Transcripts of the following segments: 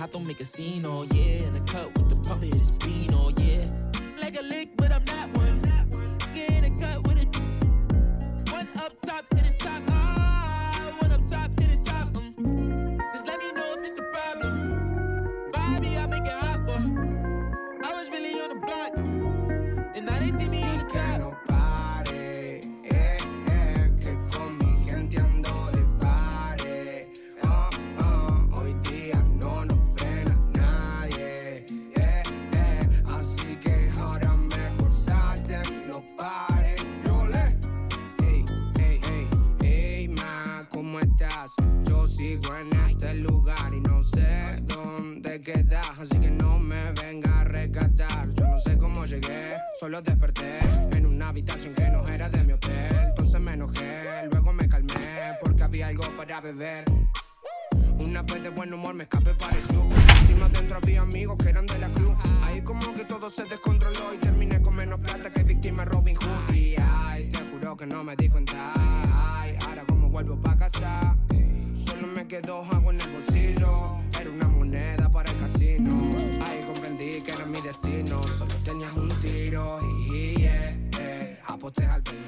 hot, don't make a scene, oh yeah. In the cut with the pump, it is bean, oh yeah. Like a lick, but I'm not one. Get in the cut with it. One up top, hit his top. One up top, hit his top. Just let me know if it's a problem. Bobby, I make it hot, boy. I was really on the block, and now they see me in the cut. Así que no me venga a rescatar. Yo no sé cómo llegué, solo desperté en una habitación que no era de mi hotel. Entonces me enojé, luego me calmé porque había algo para beber. Una vez de buen humor me escapé para el club. Encima adentro había amigos que eran de la cruz. Ahí como que todo se descontroló y terminé con menos plata que víctima Robin Hood. Y ay, te juro que no me di cuenta. Ay, ahora como vuelvo pa' casa, solo me quedó agua en el bolsillo. Era una moneda para el casino. Ahí comprendí que era mi destino. Solo tenías un tiro y aposté al 20.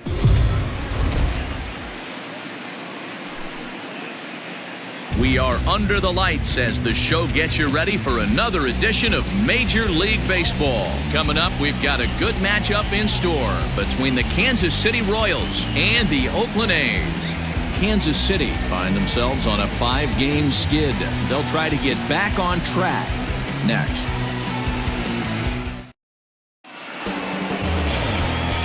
We are under the lights as the show gets you ready for another edition of Major League Baseball. Coming up, we've got a good matchup in store between the Kansas City Royals and the Oakland A's. Kansas City find themselves on a 5-game skid. They'll try to get back on track next.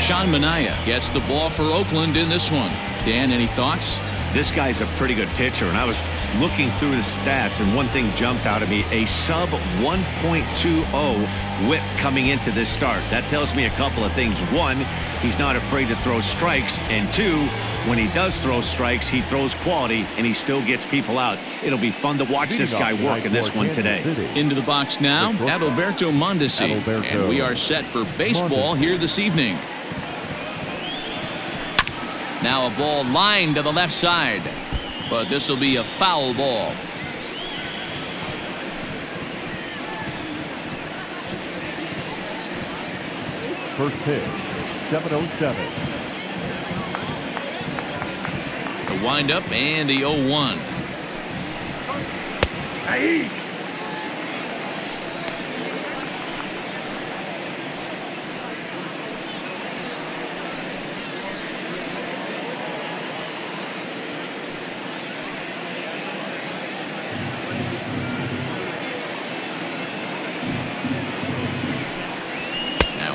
Sean Manaea gets the ball for Oakland in this one. Dan, any thoughts? This guy's a pretty good pitcher, and I was looking through the stats, and one thing jumped out at me, a sub 1.20 whip coming into this start. That tells me a couple of things. One, he's not afraid to throw strikes, and two, when he does throw strikes, he throws quality, and he still gets people out. It'll be fun to watch this guy work in this one today. Into the box now, Adalberto Mondesi, and we are set for baseball here this evening. Now a ball lined to the left side, but this will be a foul ball. First pitch, 7:07. The windup and the 0-1. Hey.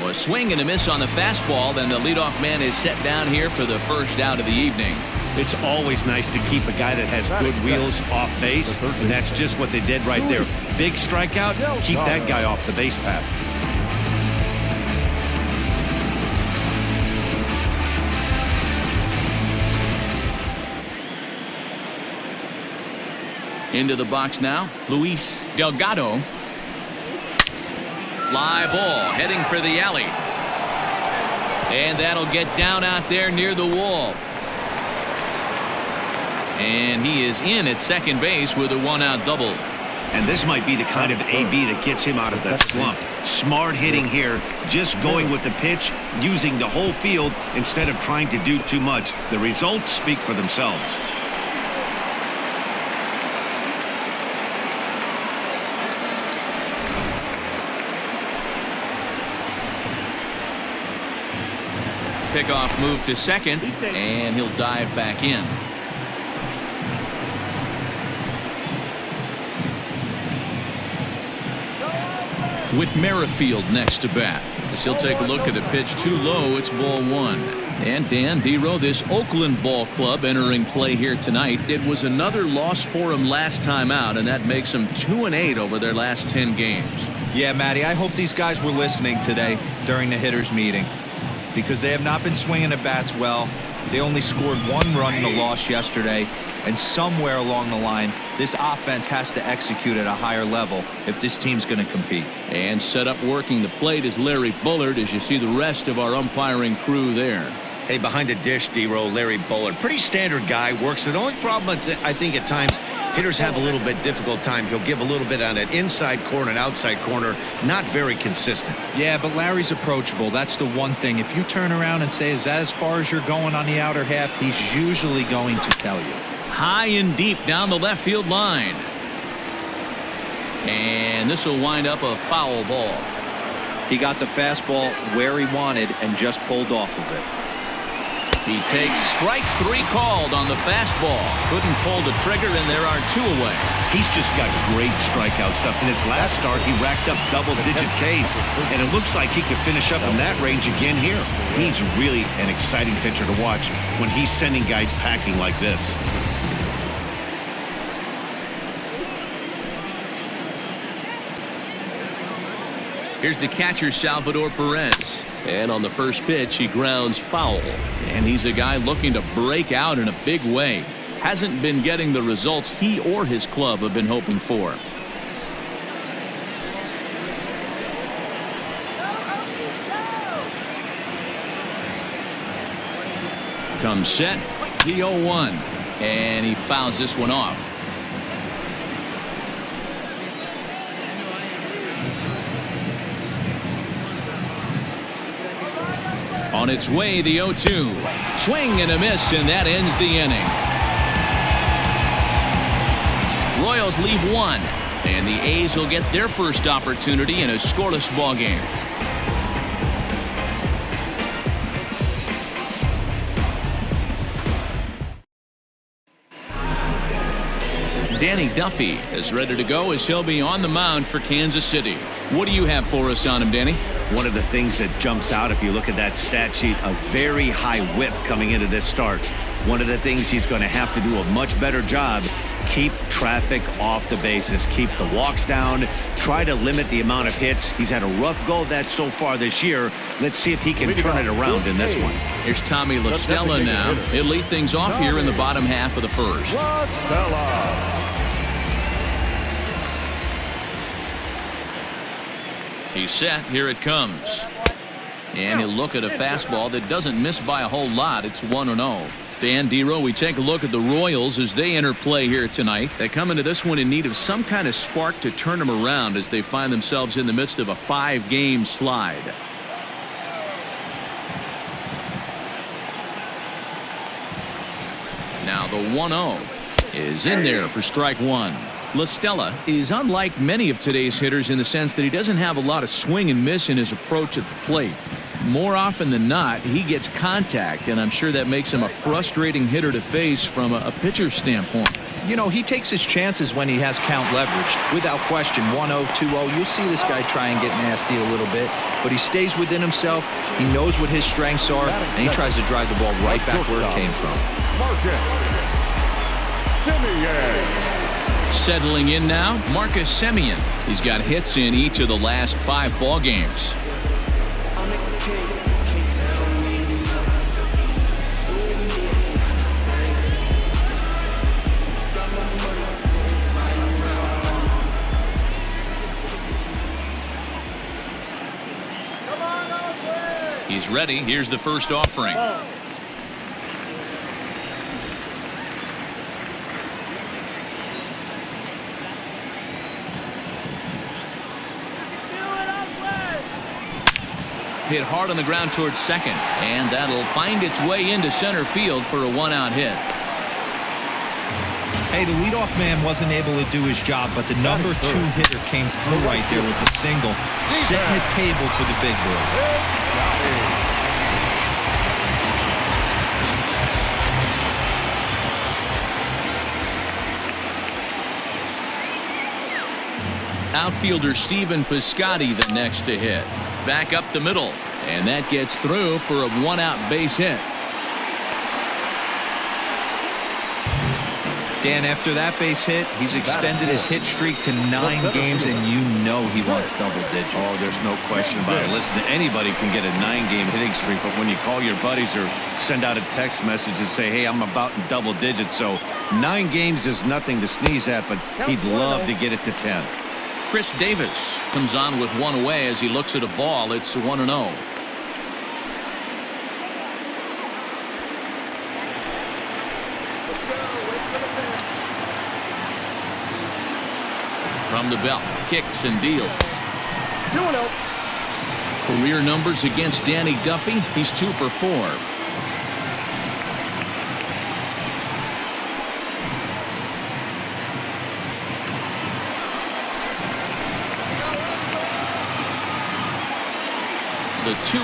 A swing and a miss on the fastball, then the leadoff man is set down here for the first out of the evening. It's always nice to keep a guy that has good wheels off base, and that's just what they did right there. Big strikeout, keep that guy off the base path. Into the box now, Luis Delgado. Fly ball heading for the alley. And that'll get down out there near the wall. And he is in at second base with a 1-out double. And this might be the kind of AB that gets him out of that slump. Smart hitting here, just going with the pitch, using the whole field instead of trying to do too much. The results speak for themselves. Pickoff move to second, and he'll dive back in. With Merrifield next to bat, as he'll take a look at the pitch too low. It's ball one. And Dan Dero, this Oakland ball club entering play here tonight. It was another loss for them last time out, and that makes them 2-8 over their last 10 games. Yeah, Matty, I hope these guys were listening today during the hitters meeting, because they have not been swinging the bats well. They only scored 1 run in the loss yesterday, and somewhere along the line, this offense has to execute at a higher level if this team's going to compete. And set up working the plate is Larry Bullard, as you see the rest of our umpiring crew there. Hey, behind the dish, Dero, Larry Bullard. Pretty standard guy, works. The only problem, I think, at times hitters have a little bit difficult time. He'll give a little bit on that inside corner and outside corner, not very consistent. Yeah, but Larry's approachable. That's the one thing. If you turn around and say, is that as far as you're going on the outer half, he's usually going to tell you. High and deep down the left field line. And this will wind up a foul ball. He got the fastball where he wanted and just pulled off of it. He takes strike 3 called on the fastball. Couldn't pull the trigger, and there are 2 away. He's just got great strikeout stuff. In his last start, he racked up double-digit Ks, and it looks like he could finish up in that range again here. He's really an exciting pitcher to watch when he's sending guys packing like this. Here's the catcher, Salvador Perez. And on the first pitch, he grounds foul. And he's a guy looking to break out in a big way. Hasn't been getting the results he or his club have been hoping for. Comes set, the 0-1. And he fouls this one off. On its way, the 0-2. Swing and a miss, and that ends the inning. Royals leave 1, and the A's will get their first opportunity in a scoreless ball game. Danny Duffy is ready to go as he'll be on the mound for Kansas City. What do you have for us on him, Danny? One of the things that jumps out if you look at that stat sheet, a very high whip coming into this start. One of the things he's going to have to do a much better job, keep traffic off the bases, keep the walks down, try to limit the amount of hits. He's had a rough go of that so far this year. Let's see if he can turn it around in this one. Here's Tommy La Stella now. He'll lead things off here in the bottom half of the first. La Stella. He's set. Here it comes. And he'll look at a fastball that doesn't miss by a whole lot. It's 1-0. Dan Dero, we take a look at the Royals as they enter play here tonight. They come into this one in need of some kind of spark to turn them around as they find themselves in the midst of a 5-game slide. Now the 1-0 is in there for strike 1. La Stella is unlike many of today's hitters in the sense that he doesn't have a lot of swing and miss in his approach at the plate. More often than not, he gets contact, and I'm sure that makes him a frustrating hitter to face from a pitcher's standpoint. You know, he takes his chances when he has count leverage. Without question, 1-0, 2-0, you'll see this guy try and get nasty a little bit, but he stays within himself. He knows what his strengths are, and he tries to drive the ball right back where it came from. Settling in now, Marcus Semien. He's got hits in each of the last 5 ball games. He's ready. Here's the first offering. Hit hard on the ground towards second, and that'll find its way into center field for a 1-out hit. Hey, the leadoff man wasn't able to do his job, but the number 2 hitter came through right there with the single, setting the table for the big boys. Outfielder Steven Piscotty the next to hit. Back up the middle, and that gets through for a 1-out base hit. Dan, after that base hit, he's extended his hit streak to 9 games, and you know he wants double digits. Oh, there's no question about it. Listen, anybody can get a 9-game hitting streak, but when you call your buddies or send out a text message and say, hey, I'm about in double digits, so 9 games is nothing to sneeze at, but he'd love to get it to 10. Chris Davis comes on with 1 away as he looks at a ball. It's 1-0. From the belt, kicks and deals. 2-0. Career numbers against Danny Duffy. He's 2 for 4. The 2-0.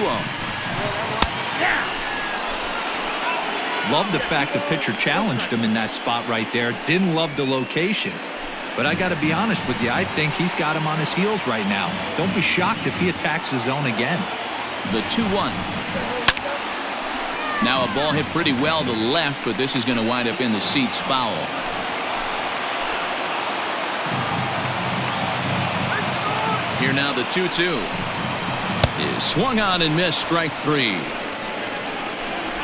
Love the fact the pitcher challenged him in that spot right there. Didn't love the location. But I got to be honest with you, I think he's got him on his heels right now. Don't be shocked if he attacks the zone again. The 2-1. Now a ball hit pretty well to the left, but this is going to wind up in the seats foul. Here now the 2-2. Is swung on and missed, strike 3.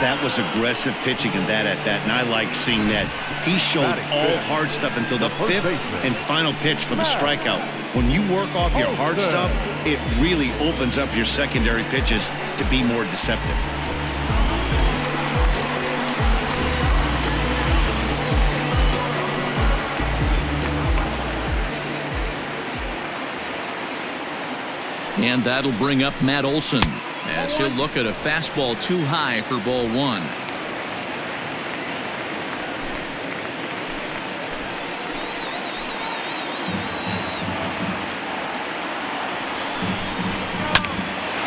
That was aggressive pitching in that at bat, and I like seeing that. He showed all hard stuff until the 5th and final pitch for the strikeout. When you work off your hard stuff, it really opens up your secondary pitches to be more deceptive. And that'll bring up Matt Olson as he'll look at a fastball too high for ball 1.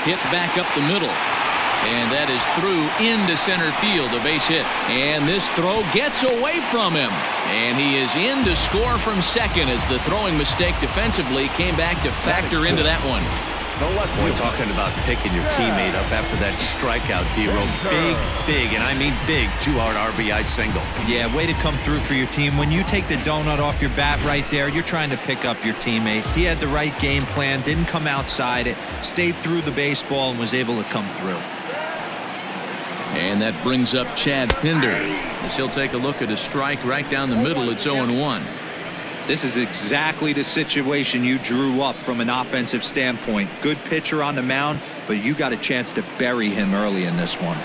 Hit back up the middle. And that is through into center field, a base hit. And this throw gets away from him. And he is in to score from second as the throwing mistake defensively came back to factor into that one. Boy, talking about picking your teammate up after that strikeout, D-Row. Big, and I mean big, 2-out RBI single. Yeah, way to come through for your team. When you take the donut off your bat right there, you're trying to pick up your teammate. He had the right game plan, didn't come outside it, stayed through the baseball, and was able to come through. And that brings up Chad Pinder as he'll take a look at a strike right down the middle. It's 0-1. This is exactly the situation you drew up from an offensive standpoint. Good pitcher on the mound, but you got a chance to bury him early in this one.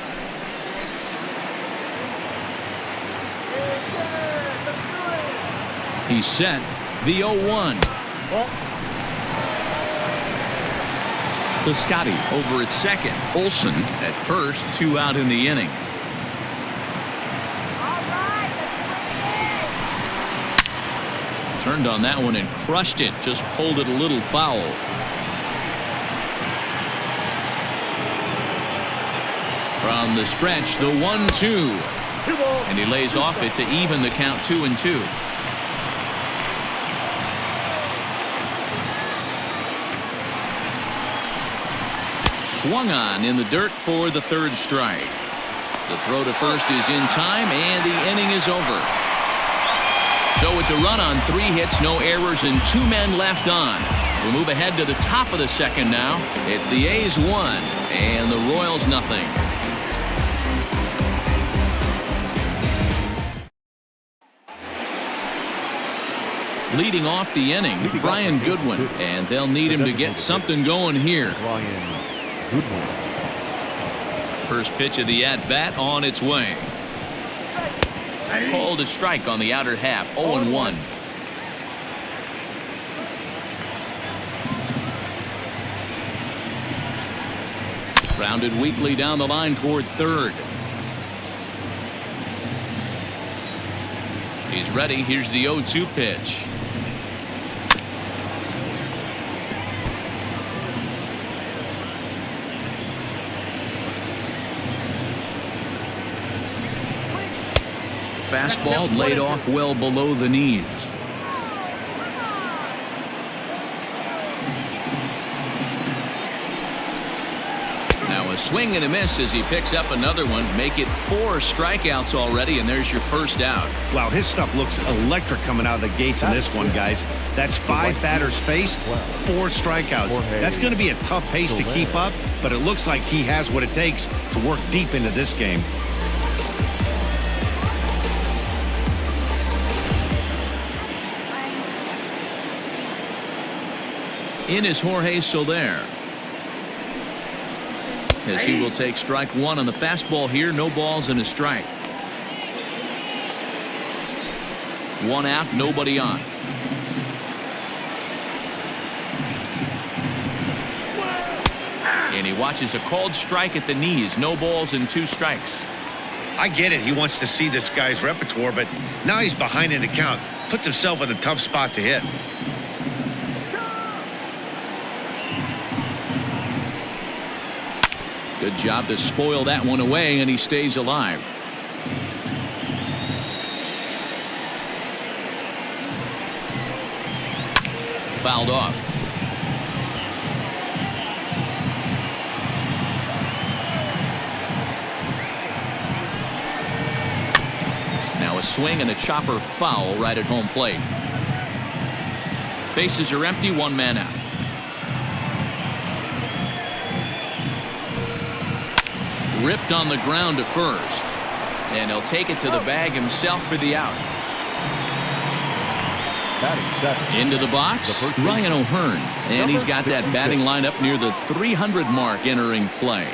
He's set. The 0-1. Piscotty over at second. Olson at first, 2 out in the inning. Turned on that one and crushed it. Just pulled it a little foul. From the stretch, the 1-2. And he lays off it to even the count 2-2. Swung on in the dirt for the 3rd strike. The throw to first is in time, and the inning is over. So it's a run on 3 hits, no errors, and 2 men left on. We'll move ahead to the top of the second now. It's the A's 1 and the Royals nothing. Leading off the inning, Brian Goodwin, and they'll need him to get something going here. First pitch of the at-bat on its way. Called a strike on the outer half. 0-1. Grounded weakly down the line toward third. He's ready. Here's the 0-2 pitch. Fastball laid off well below the knees. Now a swing and a miss as he picks up another one. Make it 4 strikeouts already, and there's your first out. Wow, his stuff looks electric coming out of the gates in this one, guys. That's 5 batters faced, 4 strikeouts. That's going to be a tough pace to keep up, but it looks like he has what it takes to work deep into this game. In is Jorge Soler, as he will take strike 1 on the fastball here. No balls and a strike. 1 out, nobody on. And he watches a called strike at the knees. No balls and 2 strikes. I get it. He wants to see this guy's repertoire, but now he's behind in the count. Puts himself in a tough spot to hit. Good job to spoil that one away, and he stays alive. Fouled off. Now a swing and a chopper foul right at home plate. Bases are empty, 1 man out. Ripped on the ground to first, and he'll take it to the bag himself for the out. Into the box, Ryan O'Hearn, and he's got that batting line up near the 300 mark entering play.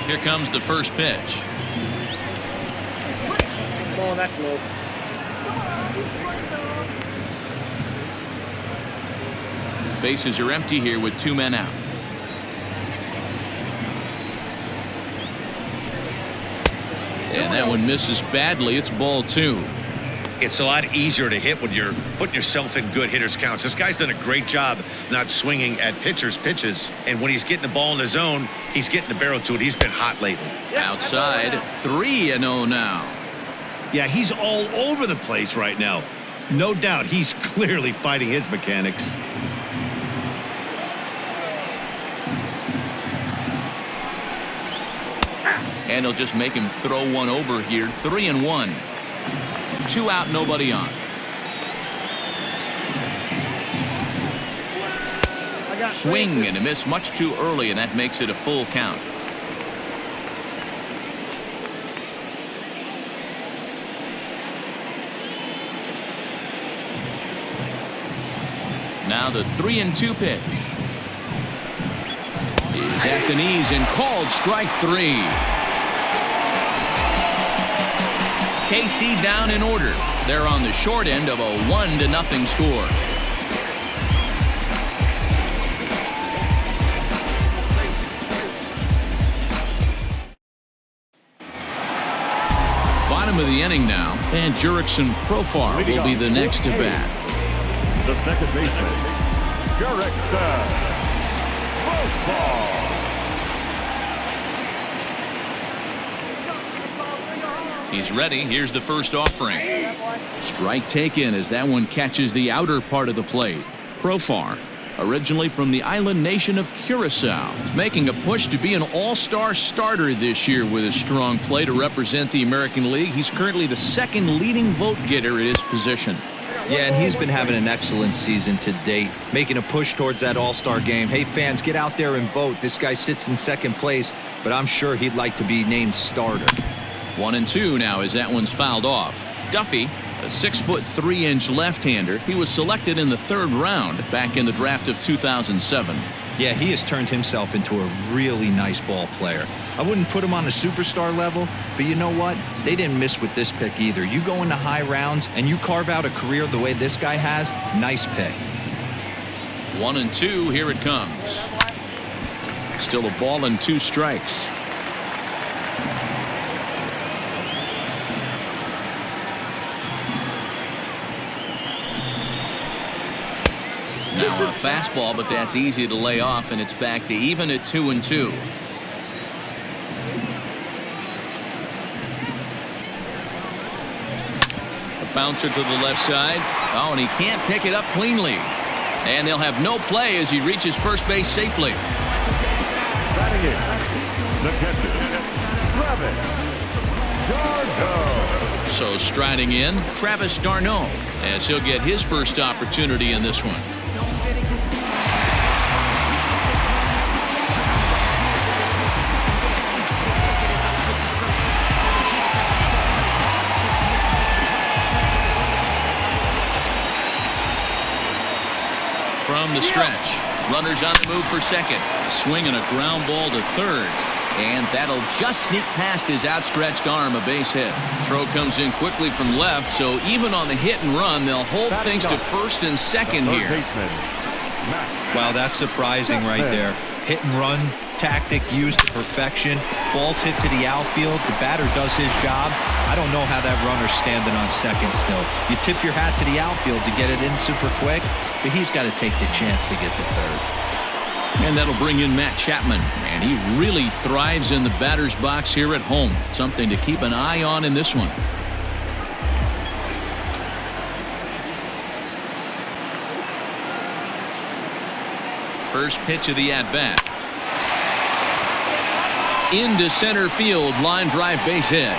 Here comes the first pitch. Oh, that's low. Bases are empty here with 2 men out. And that one misses badly. It's ball 2. It's a lot easier to hit when you're putting yourself in good hitters counts. This guy's done a great job not swinging at pitchers' pitches. And when he's getting the ball in the zone, he's getting the barrel to it. He's been hot lately. Outside, 3-0 now. Yeah, he's all over the place right now. No doubt he's clearly fighting his mechanics. And he'll just make him throw one over here. 3-1. 2 out, nobody on. Swing and a miss much too early, and that makes it a full count. Now the 3-2 pitch. He's at the knees and called strike 3. KC down in order. They're on the short end of a 1-0 score. Bottom of the inning now, and Jurickson Profar will be the next to bat. The second baseman, Jurickson Profar. He's ready. Here's the first offering. Strike taken as that one catches the outer part of the plate. Profar, originally from the island nation of Curacao, is making a push to be an all-star starter this year with a strong play to represent the American League. He's currently the 2nd leading vote getter at his position. Yeah, and he's been having an excellent season to date, making a push towards that all-star game. Hey, fans, get out there and vote. This guy sits in 2nd place, but I'm sure he'd like to be named starter. 1-2 now as that one's fouled off. Duffy, a 6'3" left-hander. He was selected in the 3rd round back in the draft of 2007. Yeah, he has turned himself into a really nice ball player. I wouldn't put him on a superstar level, but you know what? They didn't miss with this pick either. You go into high rounds and you carve out a career the way this guy has, nice pick. 1-2, here it comes. Still a ball and 2 strikes. Now a fastball, but that's easy to lay off, and it's back to even at 2-2. A bouncer to the left side. Oh, and he can't pick it up cleanly. And they'll have no play as he reaches first base safely. Batting in, the catcher, Travis d'Arnaud. So striding in, Travis d'Arnaud, as he'll get his first opportunity in this one. From the stretch, runners on the move for second. A swing and a ground ball to third. And that'll just sneak past his outstretched arm, a base hit. Throw comes in quickly from left, so even on the hit and run, they'll hold things to first and second here. Baseman, match. Wow, that's surprising right there. Hit and run tactic used to perfection. Ball's hit to the outfield. The batter does his job. I don't know how that runner's standing on second still. You tip your hat to the outfield to get it in super quick, but he's got to take the chance to get to third. And that'll bring in Matt Chapman. And he really thrives in the batter's box here at home. Something to keep an eye on in this one. First pitch of the at-bat. Into center field, line drive base hit.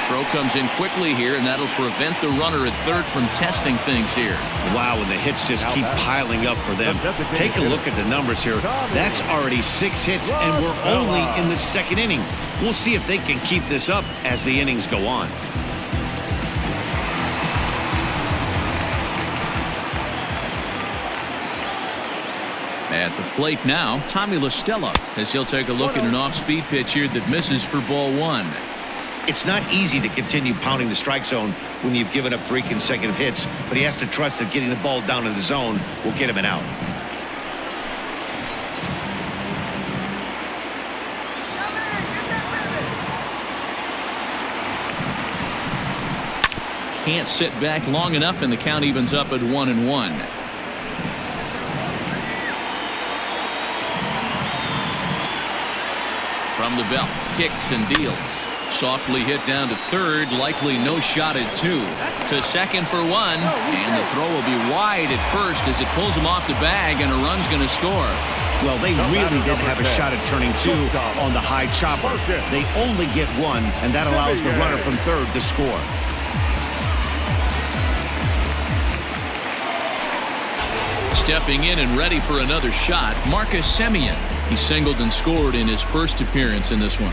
Throw comes in quickly here, and that'll prevent the runner at third from testing things here. Wow, and the hits just keep piling up for them. Take a look at the numbers here. That's already 6 hits, and we're only in the second inning. We'll see if they can keep this up as the innings go on. At the plate now, Tommy La Stella, as he'll take a look at an off-speed pitch here that misses for ball 1. It's not easy to continue pounding the strike zone when you've given up 3 consecutive hits, but he has to trust that getting the ball down in the zone will get him an out. Can't sit back long enough, and the count evens up at 1-1. From the belt, kicks and deals. Softly hit down to third, likely no shot at 2. To second for 1, and the throw will be wide at first as it pulls him off the bag, and a run's going to score. Well, they really didn't have a shot at turning 2 on the high chopper. They only get 1, and that allows the runner from third to score. Stepping in and ready for another shot, Marcus Semien. He singled and scored in his first appearance in this one.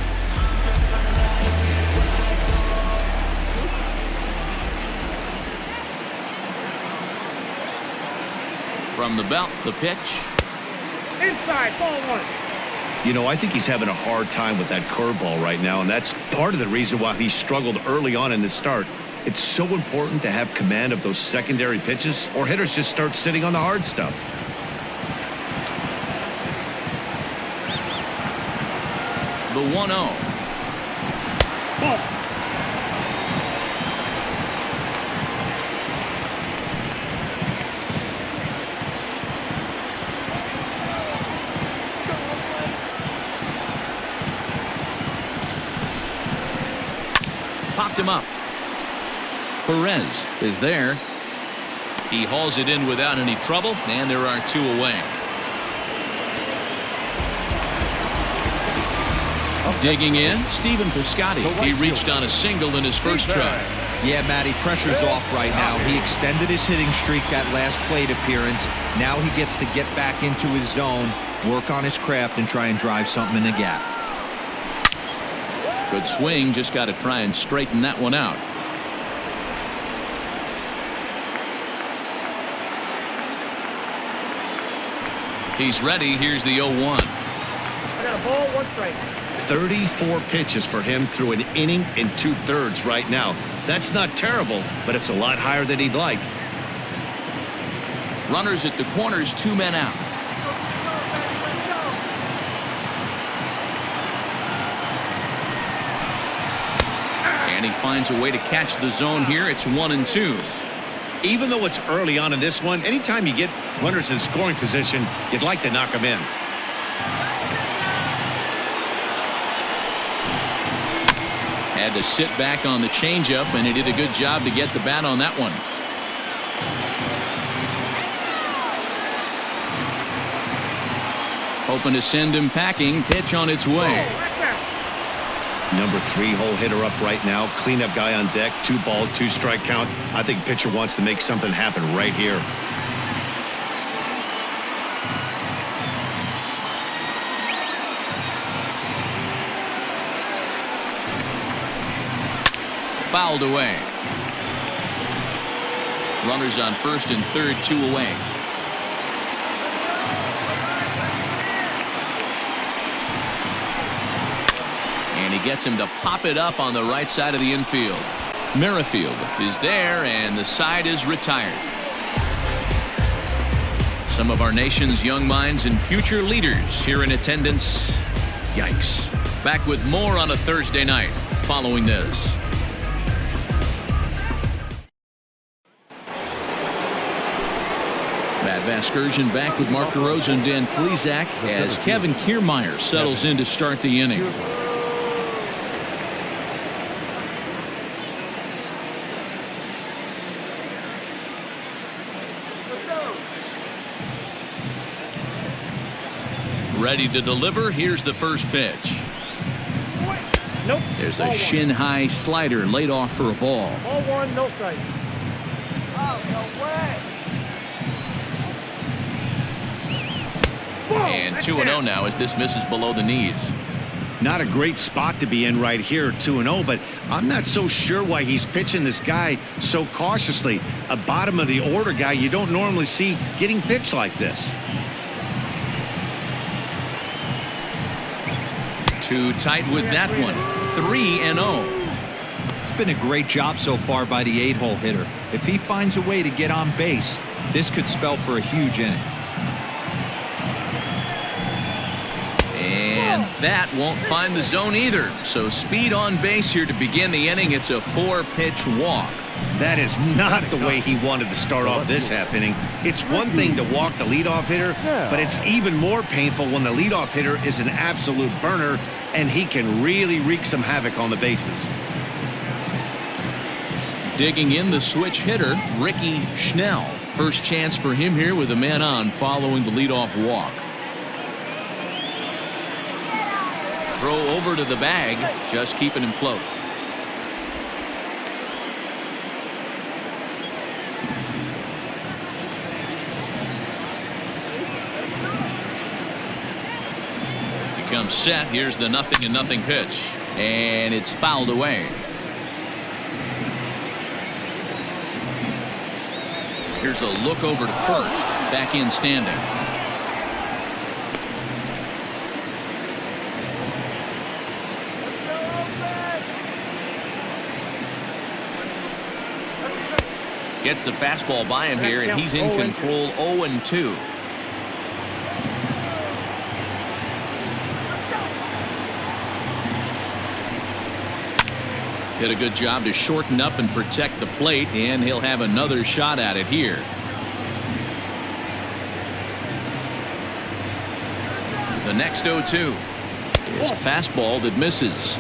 From the belt, the pitch. Inside, ball 1. You know, I think he's having a hard time with that curveball right now, and that's part of the reason why he struggled early on in the start. It's so important to have command of those secondary pitches, or hitters just start sitting on the hard stuff. The 1-0. Ball. Popped him up. Perez is there. He hauls it in without any trouble, and there are 2 away. Digging in, Stephen Piscotty. He reached on a single in his first try. Yeah, Matty, pressure's off right now. He extended his hitting streak that last plate appearance. Now he gets to get back into his zone, work on his craft, and try and drive something in the gap. Good swing, just got to try and straighten that one out. He's ready. Here's the 0-1. I got a ball, 1 strike. 34 pitches for him through an inning and 2/3 right now. That's not terrible, but it's a lot higher than he'd like. Runners at the corners, 2 men out. And he finds a way to catch the zone here. It's 1-2. Even though it's early on in this one, anytime you get runners in scoring position, you'd like to knock them in. Had to sit back on the changeup, and he did a good job to get the bat on that one. Hoping to send him packing. Pitch on its way. Number 3 hole hitter up right now. Cleanup guy on deck. 2-ball, 2-strike count. I think pitcher wants to make something happen right here. Fouled away. Runners on first and third, 2 away. And he gets him to pop it up on the right side of the infield. Merrifield is there, and the side is retired. Some of our nation's young minds and future leaders here in attendance. Yikes. Back with more on a Thursday night following this. Matt Vasgersian back with Mark DeRosa and Dan Plesac as Kevin Kiermaier settles in to start the inning. Ready to deliver. Here's the first pitch. Nope. There's a shin-high slider laid off for a ball. Ball one, no strike. Oh, no way. And 2-0 now as this misses below the knees. Not a great spot to be in right here, 2-0, but I'm not so sure why he's pitching this guy so cautiously. A bottom of the order guy you don't normally see getting pitched like this. Too tight with that one. 3-0. It's been a great job so far by the 8-hole hitter. If he finds a way to get on base, this could spell for a huge inning. And that won't find the zone either. So speed on base here to begin the inning. It's a 4-pitch walk. That is not the way he wanted to start off this half inning. It's one thing to walk the leadoff hitter, but it's even more painful when the leadoff hitter is an absolute burner and he can really wreak some havoc on the bases. Digging in the switch hitter, Ricky Schnell. First chance for him here with a man on following the leadoff walk. Throw over to the bag, just keeping him close. Comes set. Here's the 0-0 pitch, and it's fouled away. Here's a look over to first. Back in standing. Gets the fastball by him here, and he's in control. 0-2. Did a good job to shorten up and protect the plate, and he'll have another shot at it here. The next 0-2 is a fastball that misses.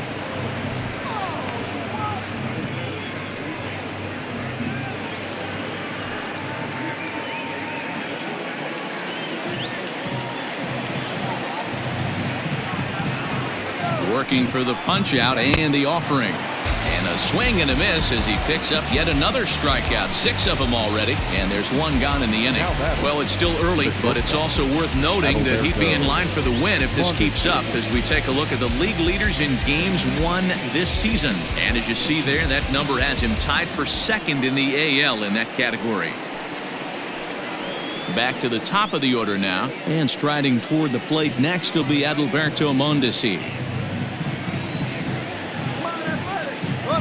Working for the punch out and the offering. And a swing and a miss as he picks up yet another strikeout. 6 of them already, and there's one gone in the inning. Well, it's still early, but it's also worth noting that he'd be in line for the win if this keeps up as we take a look at the league leaders in games won this season. And as you see there, that number has him tied for second in the AL in that category. Back to the top of the order now, and striding toward the plate next will be Adalberto Mondesi.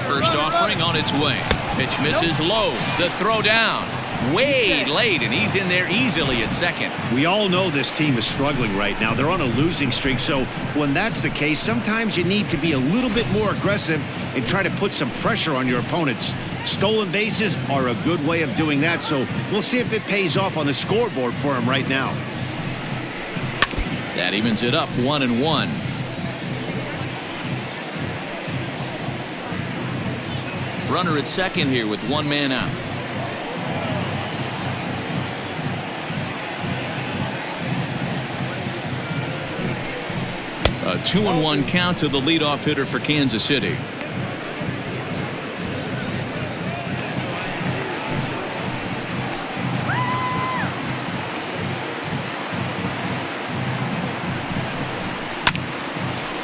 First offering on its way. Pitch misses low. The throw down. Way late, and he's in there easily at second. We all know this team is struggling right now. They're on a losing streak, so when that's the case, sometimes you need to be a little bit more aggressive and try to put some pressure on your opponents. Stolen bases are a good way of doing that, so we'll see if it pays off on the scoreboard for him right now. That evens it up 1-1. Runner at second here with one man out. A 2-1 count to the leadoff hitter for Kansas City.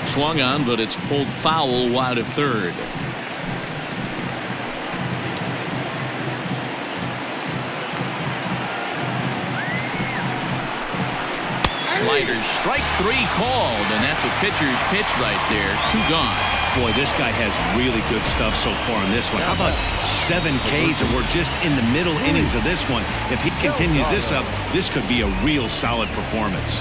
Swung on, but it's pulled foul wide of third. Sliders, strike 3 called, and that's a pitcher's pitch right there. 2 gone. Boy, this guy has really good stuff so far in this one. How about 7 Ks, and we're just in the middle innings of this one. If he continues this up, this could be a real solid performance.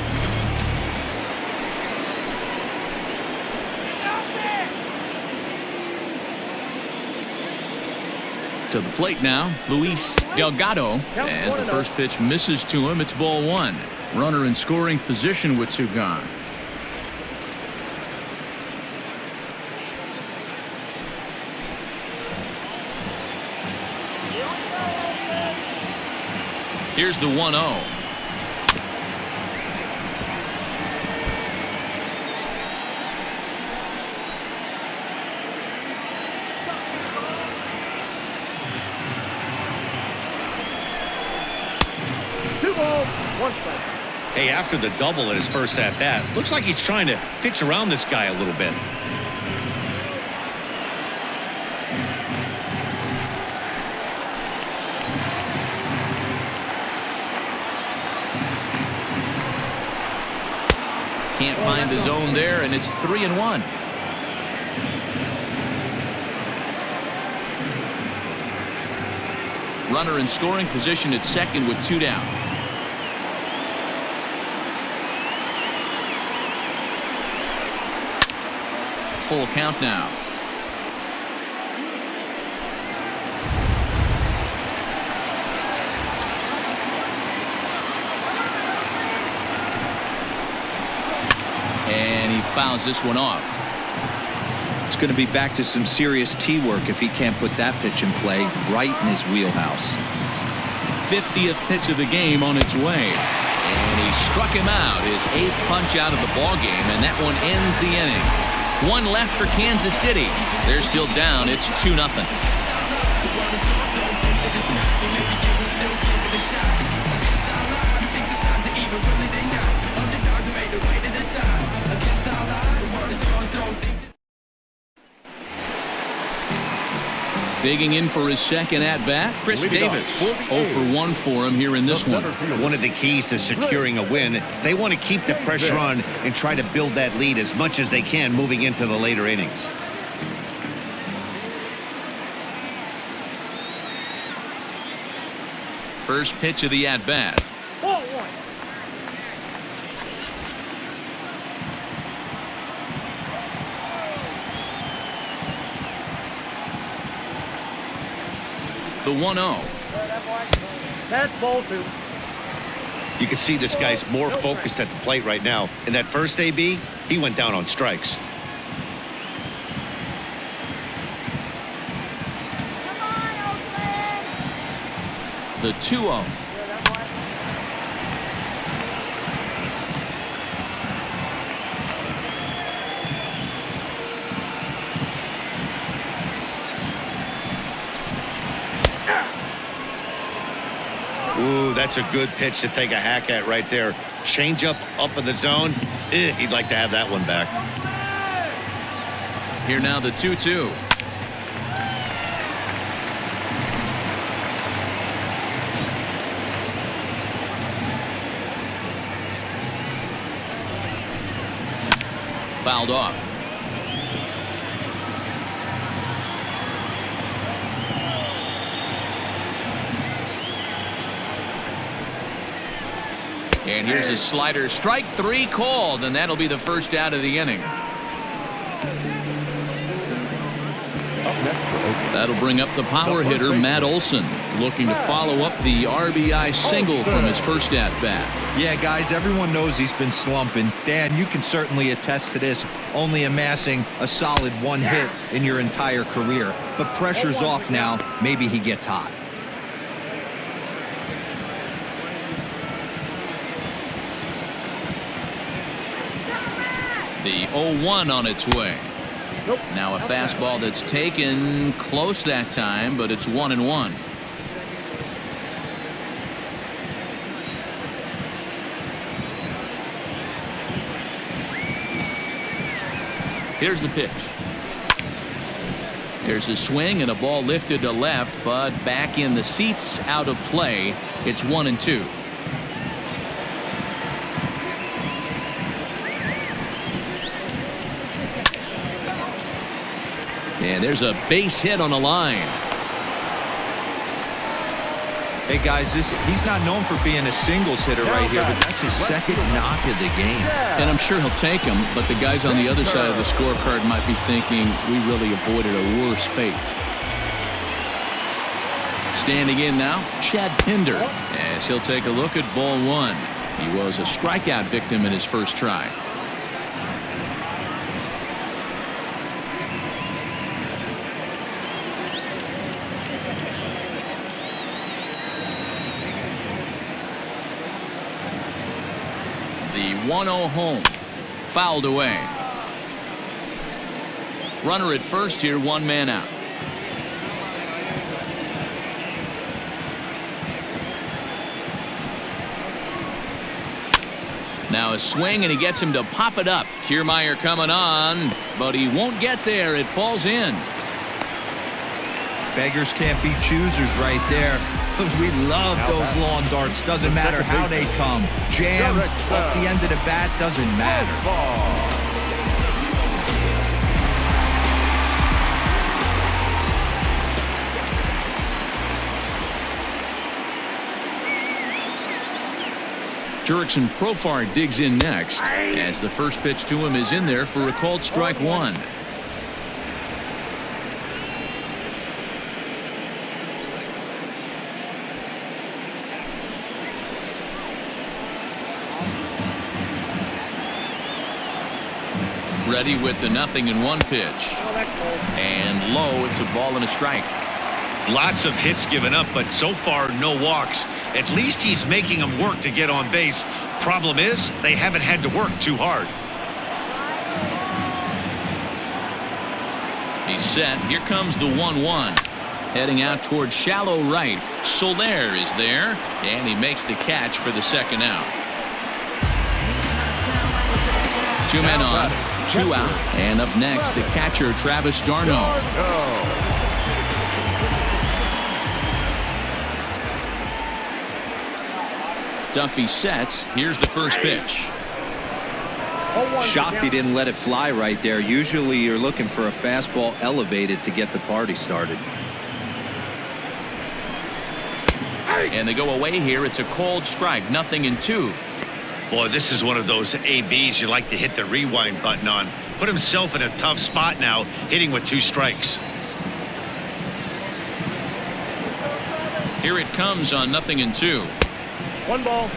To the plate now, Luis Delgado. As the first pitch misses to him, it's ball 1. Runner in scoring position with 2 gone. Here's the 1-0. Hey, after the double in his first at-bat, looks like he's trying to pitch around this guy a little bit. Can't find the zone there, and it's 3-1. Runner in scoring position at second with 2 down. Full count now. And he fouls this one off. It's going to be back to some serious tee work if he can't put that pitch in play right in his wheelhouse. 50th pitch of the game on its way. And he struck him out, his 8th punch out of the ball game, and that one ends the inning. 1 left for Kansas City. They're still down. It's 2-0. Digging in for his second at-bat, Chris Davis. 0 for 1 for him here in this one. One of the keys to securing a win, they want to keep the pressure on and try to build that lead as much as they can moving into the later innings. First pitch of the at-bat. The 1-0. That's ball 2. You can see this guy's more focused at the plate right now. In that first AB, he went down on strikes. The 2-0. Ooh, that's a good pitch to take a hack at right there. Change up in the zone. He'd like to have that one back. Here now the 2-2. Fouled off. And here's a slider. Strike 3 called, and that'll be the first out of the inning. That'll bring up the power hitter, Matt Olson, looking to follow up the RBI single from his first at-bat. Yeah, guys, everyone knows he's been slumping. Dan, you can certainly attest to this, only amassing a solid 1 hit in your entire career. But pressure's off now. Maybe he gets hot. The 0-1 on its way. Now a fastball that's taken close that time, but it's 1-1. Here's the pitch. There's a swing and a ball lifted to left, but back in the seats, out of play. It's 1-2. there's a base hit on the line. Hey guys, he's not known for being a singles hitter right here, but that's his second knock of the game. And I'm sure he'll take him, but the guys on the other side of the scorecard might be thinking we really avoided a worse fate. Standing in now, Chad Pinder, as he'll take a look at ball one. He was a strikeout victim in his first try. The 1-0 home, fouled away. Runner at first here, one man out. Now a swing, and he gets him to pop it up. Kiermaier coming on, but he won't get there. It falls in. Beggars can't be choosers right there. We love those lawn darts. Doesn't matter how they come. Jammed off the end of the bat, doesn't matter. Jurickson Profar digs in next, as the first pitch to him is in there for a called strike one. Ready with the 0-1 pitch. And low, it's a ball and a strike. Lots of hits given up, but so far no walks. At least he's making them work to get on base. Problem is, they haven't had to work too hard. He's set. Here comes the 1-1. Heading out towards shallow right. Soler is there, and he makes the catch for the second out. Two men on, two out, and up next the catcher Travis d'Arnaud. Duffy sets. Here's the first pitch. Shocked he didn't let it fly right there. Usually you're looking for a fastball elevated to get the party started. And they go away here. It's a called strike. 0-2. Boy, this is one of those ABs you like to hit the rewind button on. Put himself in a tough spot now, hitting with 2 strikes. Here it comes on 0-2. 1 ball,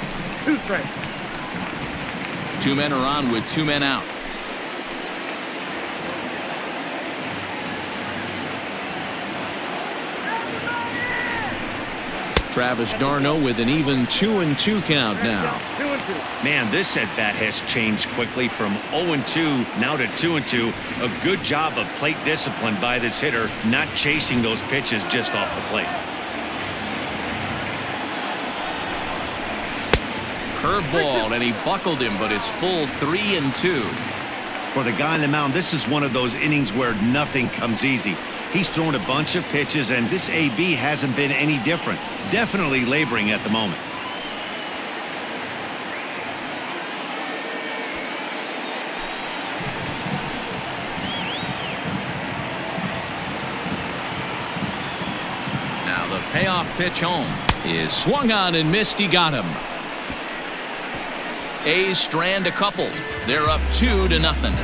2 strikes. 2 men are on with 2 men out. Travis d'Arnaud with an even 2-2 count now. 2-2. Man, this at bat has changed quickly from 0-2 now to 2-2. A good job of plate discipline by this hitter, not chasing those pitches just off the plate. Curveball, and he buckled him, but it's full 3-2. For the guy on the mound, this is one of those innings where nothing comes easy. He's thrown a bunch of pitches, and this AB hasn't been any different. Definitely laboring at the moment. Now the payoff pitch home is swung on and missed. He got him. A's strand a couple. They're up 2-0.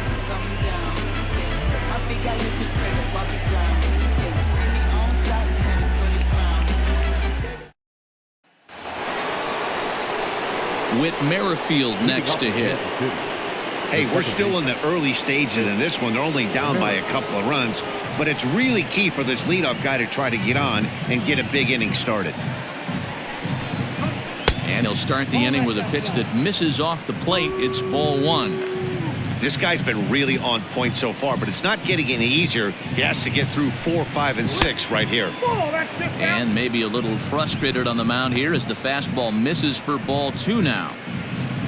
Whit Merrifield next to hit. Hey, we're still in the early stages in this one. They're only down by a couple of runs, but it's really key for this leadoff guy to try to get on and get a big inning started. And he'll start the inning with a pitch that misses off the plate. It's ball 1. This guy's been really on point so far, but it's not getting any easier. He has to get through 4, 5, and 6 right here. And maybe a little frustrated on the mound here as the fastball misses for ball 2 now.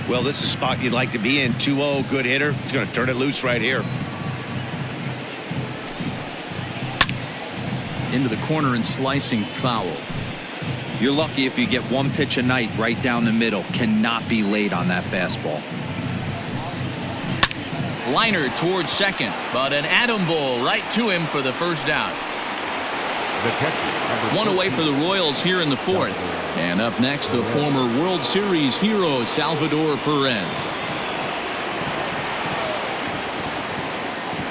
Well, this is a spot you'd like to be in. 2-0, good hitter. He's going to turn it loose right here. Into the corner and slicing foul. You're lucky if you get 1 pitch a night right down the middle. Cannot be late on that fastball. Liner towards second, but an atom ball right to him for the first out. One away for the Royals here in the fourth. And up next, the former World Series hero, Salvador Perez.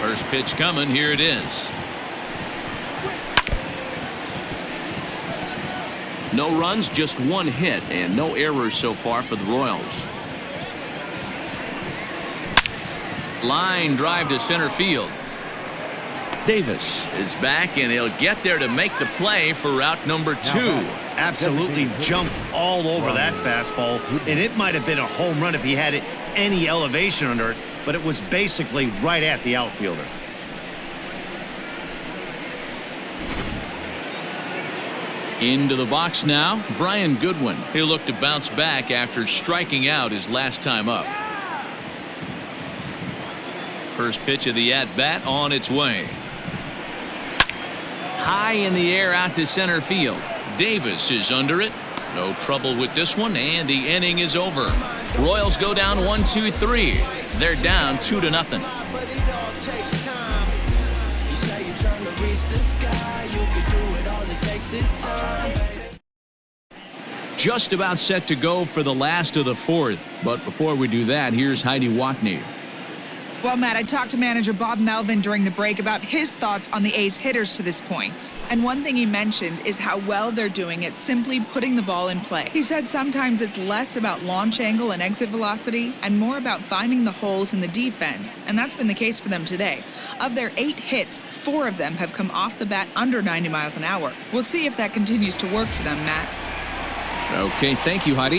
First pitch coming. Here it is. No runs, just one hit, and no errors so far for the Royals. Line drive to center field. Davis is back, and he'll get there to make the play for route number 2. Absolutely jumped all over that fastball, and it might have been a home run if he had any elevation under it, but it was basically right at the outfielder. Into the box now, Brian Goodwin. He'll look to bounce back after striking out his last time up. First pitch of the at-bat on its way. High in the air out to center field. Davis is under it. No trouble with this one, and the inning is over. Royals go down 1-2-3. They're down 2-0. But it all takes time. You say you're trying to reach the sky. You can do it, all it takes is time. Just about set to go for the last of the fourth. But before we do that, here's Heidi Watney. Well, Matt, I talked to manager Bob Melvin during the break about his thoughts on the A's hitters to this point. And one thing he mentioned is how well they're doing at simply putting the ball in play. He said sometimes it's less about launch angle and exit velocity and more about finding the holes in the defense. And that's been the case for them today. Of their 8 hits, 4 of them have come off the bat under 90 miles an hour. We'll see if that continues to work for them, Matt. Okay, thank you, Heidi.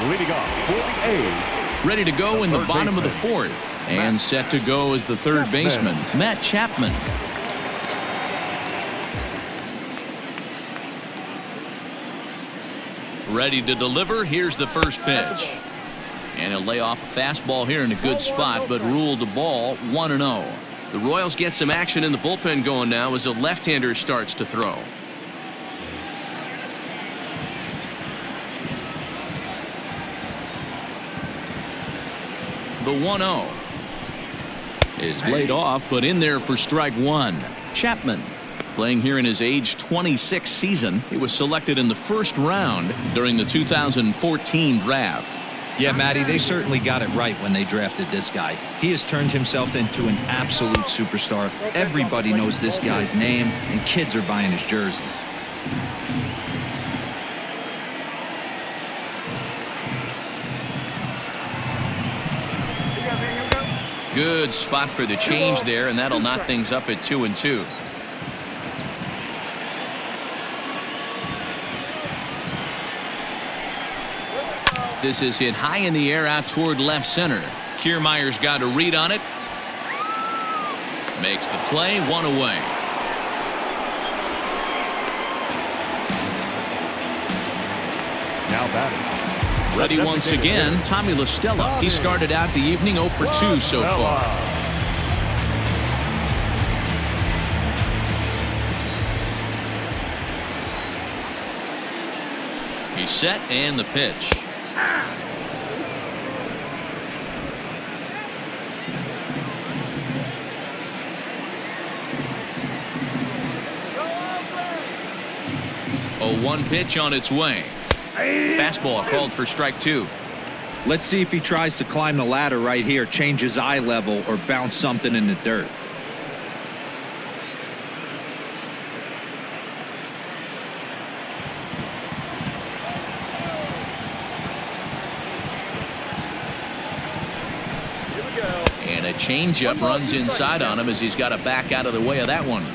Leading off for the A's. Ready to go in the bottom of the fourth. And set to go as the third baseman, Matt Chapman. Ready to deliver. Here's the first pitch. And he'll lay off a fastball here in a good spot, but ruled the ball 1-0. The Royals get some action in the bullpen going now as a left-hander starts to throw. The 1-0 is laid off, but in there for strike 1. Chapman playing here in his age 26 season. He was selected in the first round during the 2014 draft. Yeah, Matty, they certainly got it right when they drafted this guy. He has turned himself into an absolute superstar. Everybody knows this guy's name, and kids are buying his jerseys. Good spot for the change there, and that'll knock things up at 2-2. This is hit high in the air out toward left center. Kiermaier's got a read on it. Makes the play, 1 away. Now batting. Ready once again, Tommy La Stella. He started out the evening 0 for 2 so far. He's set, and the pitch. A 1 pitch on its way. Fastball called for strike 2. Let's see if he tries to climb the ladder right here, change his eye level, or bounce something in the dirt. And a changeup runs inside on him as he's got to back out of the way of that one.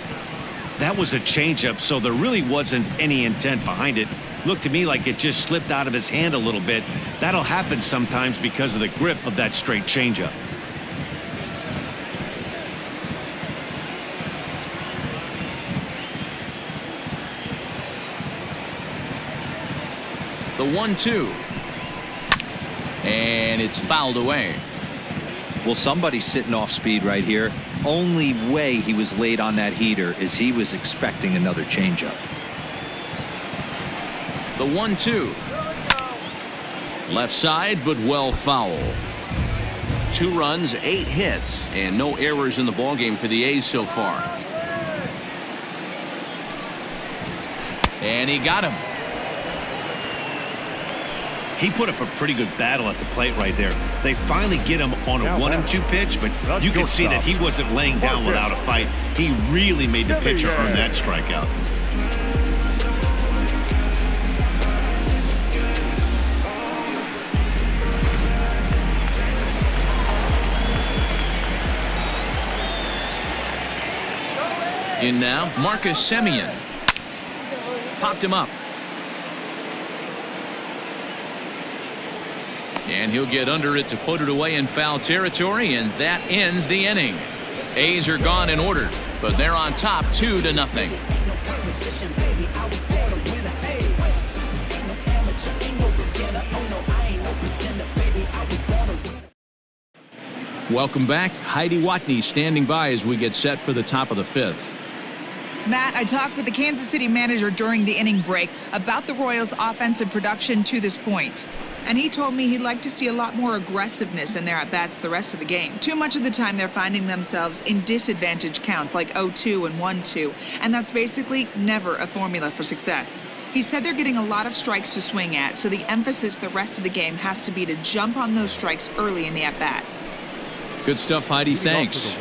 That was a changeup, so there really wasn't any intent behind it. Looked to me like it just slipped out of his hand a little bit. That'll happen sometimes because of the grip of that straight changeup. The 1-2. And it's fouled away. Well, somebody's sitting off speed right here. Only way he was late on that heater is he was expecting another changeup. The 1-2. Left side, but well foul. 2 runs, 8 hits, and no errors in the ballgame for the A's so far. And he got him. He put up a pretty good battle at the plate right there. They finally get him on a 1-2 pitch, but you can see that he wasn't laying down without a fight. He really made the pitcher earn that strikeout. In now, Marcus Semien. Popped him up. And he'll get under it to put it away in foul territory, and that ends the inning. A's are gone in order, but they're on top 2-0. Welcome back. Heidi Watney standing by as we get set for the top of the 5th. Matt, I talked with the Kansas City manager during the inning break about the Royals' offensive production to this point. And he told me he'd like to see a lot more aggressiveness in their at-bats the rest of the game. Too much of the time they're finding themselves in disadvantage counts like 0-2 and 1-2, and that's basically never a formula for success. He said they're getting a lot of strikes to swing at, so the emphasis the rest of the game has to be to jump on those strikes early in the at-bat. Good stuff, Heidi. Thanks.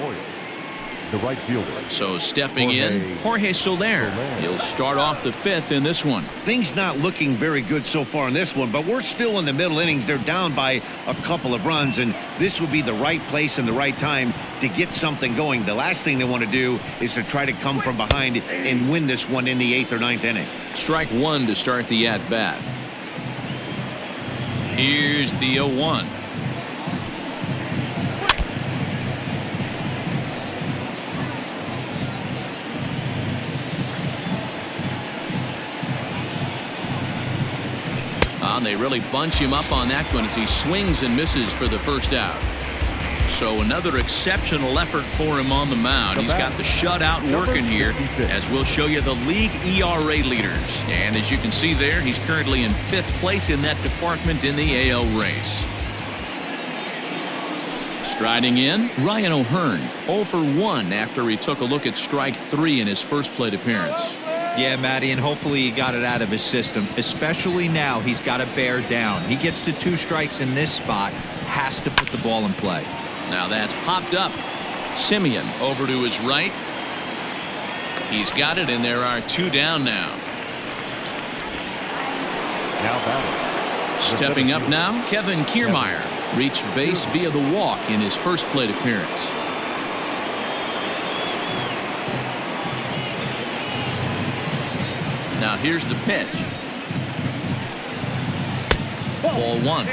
The right fielder. So stepping in, Jorge Soler. He'll start off the 5th in this one. Things not looking very good so far in this one, but we're still in the middle innings. They're down by a couple of runs, and this would be the right place and the right time to get something going. The last thing they want to do is to try to come from behind and win this one in the 8th or 9th inning. Strike 1 to start the at-bat. Here's the 0-1. They really bunch him up on that one as he swings and misses for the first out. So another exceptional effort for him on the mound. He's got the shutout working here, as we'll show you the league ERA leaders. And as you can see there, he's currently in 5th place in that department in the AL race. Striding in, Ryan O'Hearn, 0 for 1 after he took a look at strike 3 in his first plate appearance. Yeah, Matty, and hopefully he got it out of his system, especially now he's got to bear down. He gets the 2 strikes in this spot, has to put the ball in play. Now that's popped up. Semien over to his right. He's got it, and there are 2 down now. Now batting. Stepping up now, Kevin Kiermaier reached base via the walk in his first plate appearance. Now here's the pitch. Ball 1.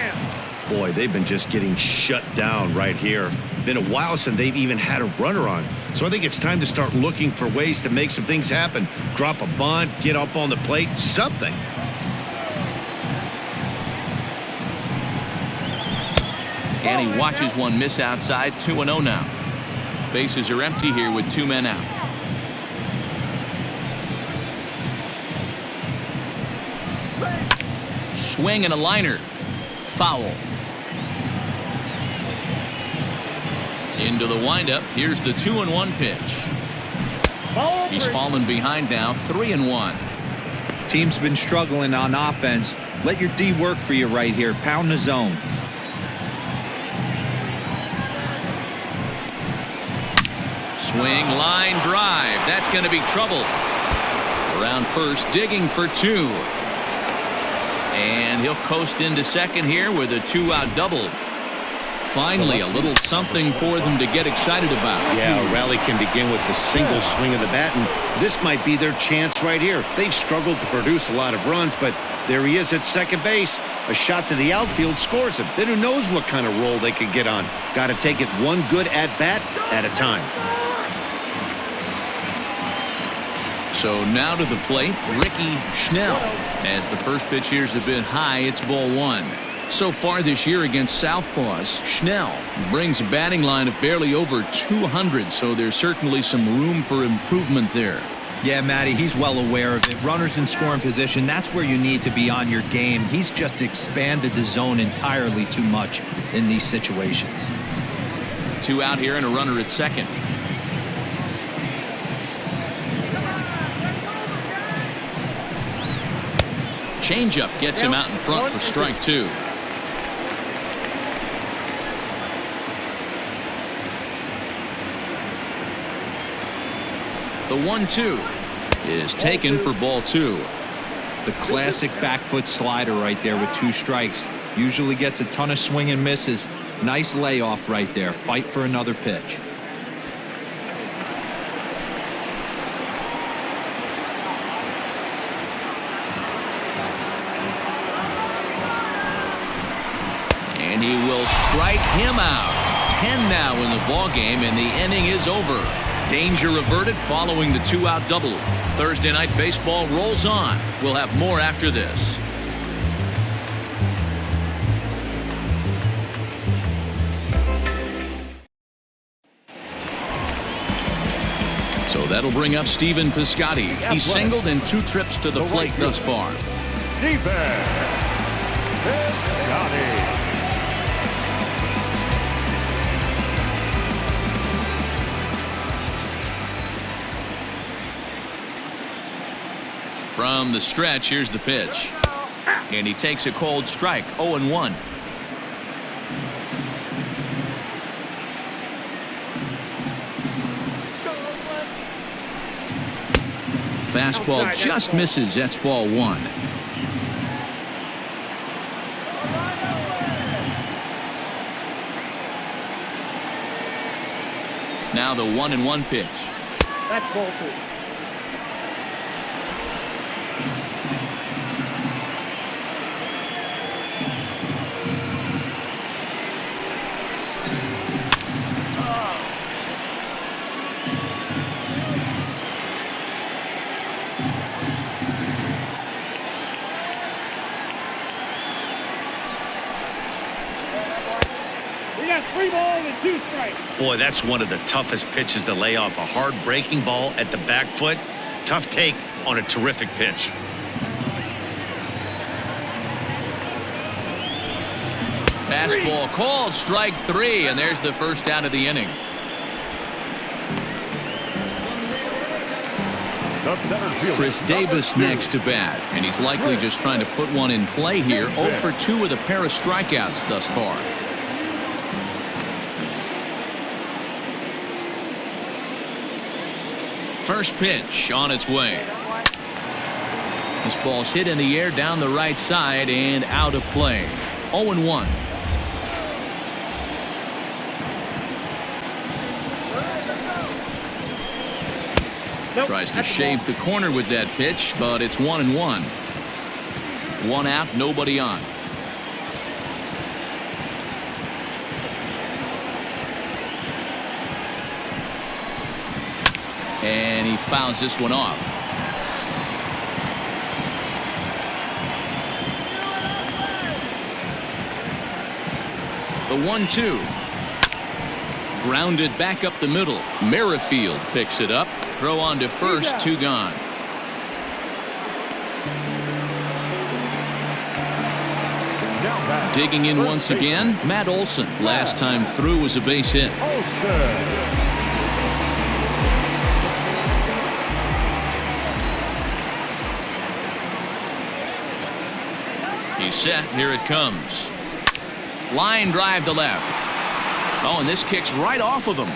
Boy, they've been just getting shut down right here. Been a while since they've even had a runner on. So I think it's time to start looking for ways to make some things happen. Drop a bunt, get up on the plate, something. And he watches one miss outside. 2-0 now. Bases are empty here with 2 men out. Swing and a liner. Foul. Into the windup. Here's the 2-1 pitch. He's fallen behind now. 3-1. Team's been struggling on offense. Let your D work for you right here. Pound the zone. Swing, line drive. That's going to be trouble. Around first, digging for 2. And he'll coast into second here with a 2-out double. Finally, a little something for them to get excited about. Yeah, a rally can begin with the single swing of the bat, and this might be their chance right here. They've struggled to produce a lot of runs, but there he is at second base. A shot to the outfield scores him. Then who knows what kind of roll they could get on. Got to take it one good at-bat at a time. So now to the plate, Ricky Schnell. As the first pitch here's a bit high, it's ball 1. So far this year against Southpaws, Schnell brings a batting line of barely over 200, so there's certainly some room for improvement there. Yeah, Matty, he's well aware of it. Runners in scoring position, that's where you need to be on your game. He's just expanded the zone entirely too much in these situations. 2 out here and a runner at second. Changeup gets him out in front for strike 2. The 1-2 is taken for ball 2. The classic back foot slider right there with 2 strikes. Usually gets a ton of swing and misses. Nice layoff right there. Fight for another pitch. And he will strike him out. 10 now in the ball game, and the inning is over. Danger averted following the 2-out double. Thursday night baseball rolls on. We'll have more after this. So that'll bring up Stephen Piscotty. He's singled in 2 trips to the plate thus far. From the stretch, here's the pitch. And he takes a cold strike, 0-1. Fastball just misses. That's ball 1. Now the 1-1 pitch. That's ball 2. We got 3 balls and 2 strikes. Boy, that's one of the toughest pitches to lay off. A hard breaking ball at the back foot. Tough take on a terrific pitch. Fastball called, strike 3, and there's the first out of the inning. Chris Davis next to bat, and he's likely just trying to put one in play here. 0 for 2 with a pair of strikeouts thus far. First pitch on its way. This ball's hit in the air down the right side and out of play. 0-1. Tries to shave the corner with that pitch, but it's 1-1. 1 out, nobody on. And he fouls this one off. The 1-2. Grounded back up the middle. Merrifield picks it up. Throw on to first, 2 gone. Digging in once again, Matt Olson. Last time through was a base hit. He's set. Here it comes. Line drive to left. Oh, and this kicks right off of him.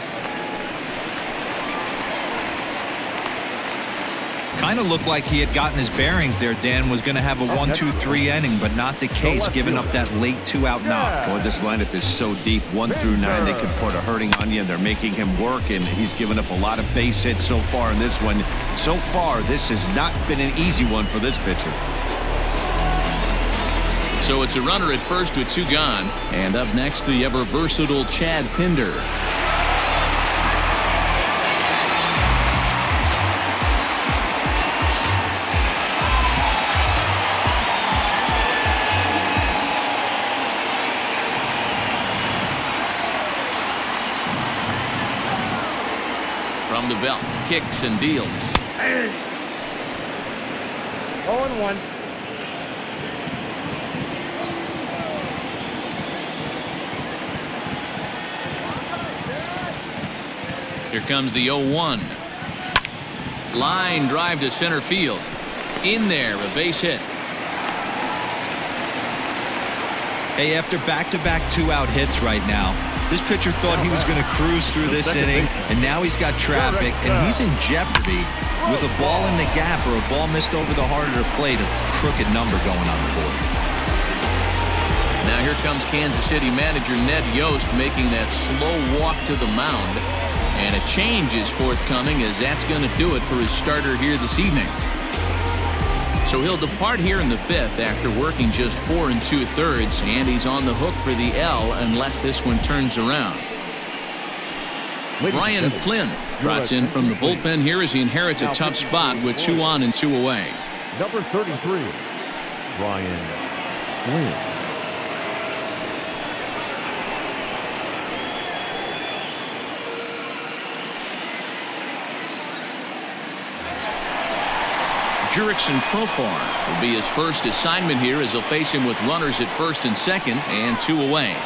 Kind of looked like he had gotten his bearings there. Dan was going to have a 1-2-3 inning, but not the case, giving up that late 2-out knock. Boy, this lineup is so deep. 1 through 9, they can put a hurting on you, and they're making him work, and he's given up a lot of base hits so far in this one. So far, this has not been an easy one for this pitcher. So it's a runner at first with 2 gone. And up next, the ever versatile Chad Pinder. From the belt, kicks and deals. 0-1. Here comes the 0-1. Line drive to center field. In there, a base hit. Hey, after back-to-back 2-out hits right now, this pitcher thought he was going to cruise through this inning, and now he's got traffic, and he's in jeopardy with a ball in the gap or a ball missed over the harder plate, a crooked number going on the board. Now here comes Kansas City manager Ned Yost making that slow walk to the mound. And a change is forthcoming, as that's going to do it for his starter here this evening. So he'll depart here in the 5th after working just 4 2/3, and he's on the hook for the L unless this one turns around. Brian Flynn trots in from the bullpen here as he inherits a tough spot with 2 on and 2 away. Number 33, Brian Flynn. Jurickson Profar will be his first assignment here as he'll face him with runners at first and second and 2 away.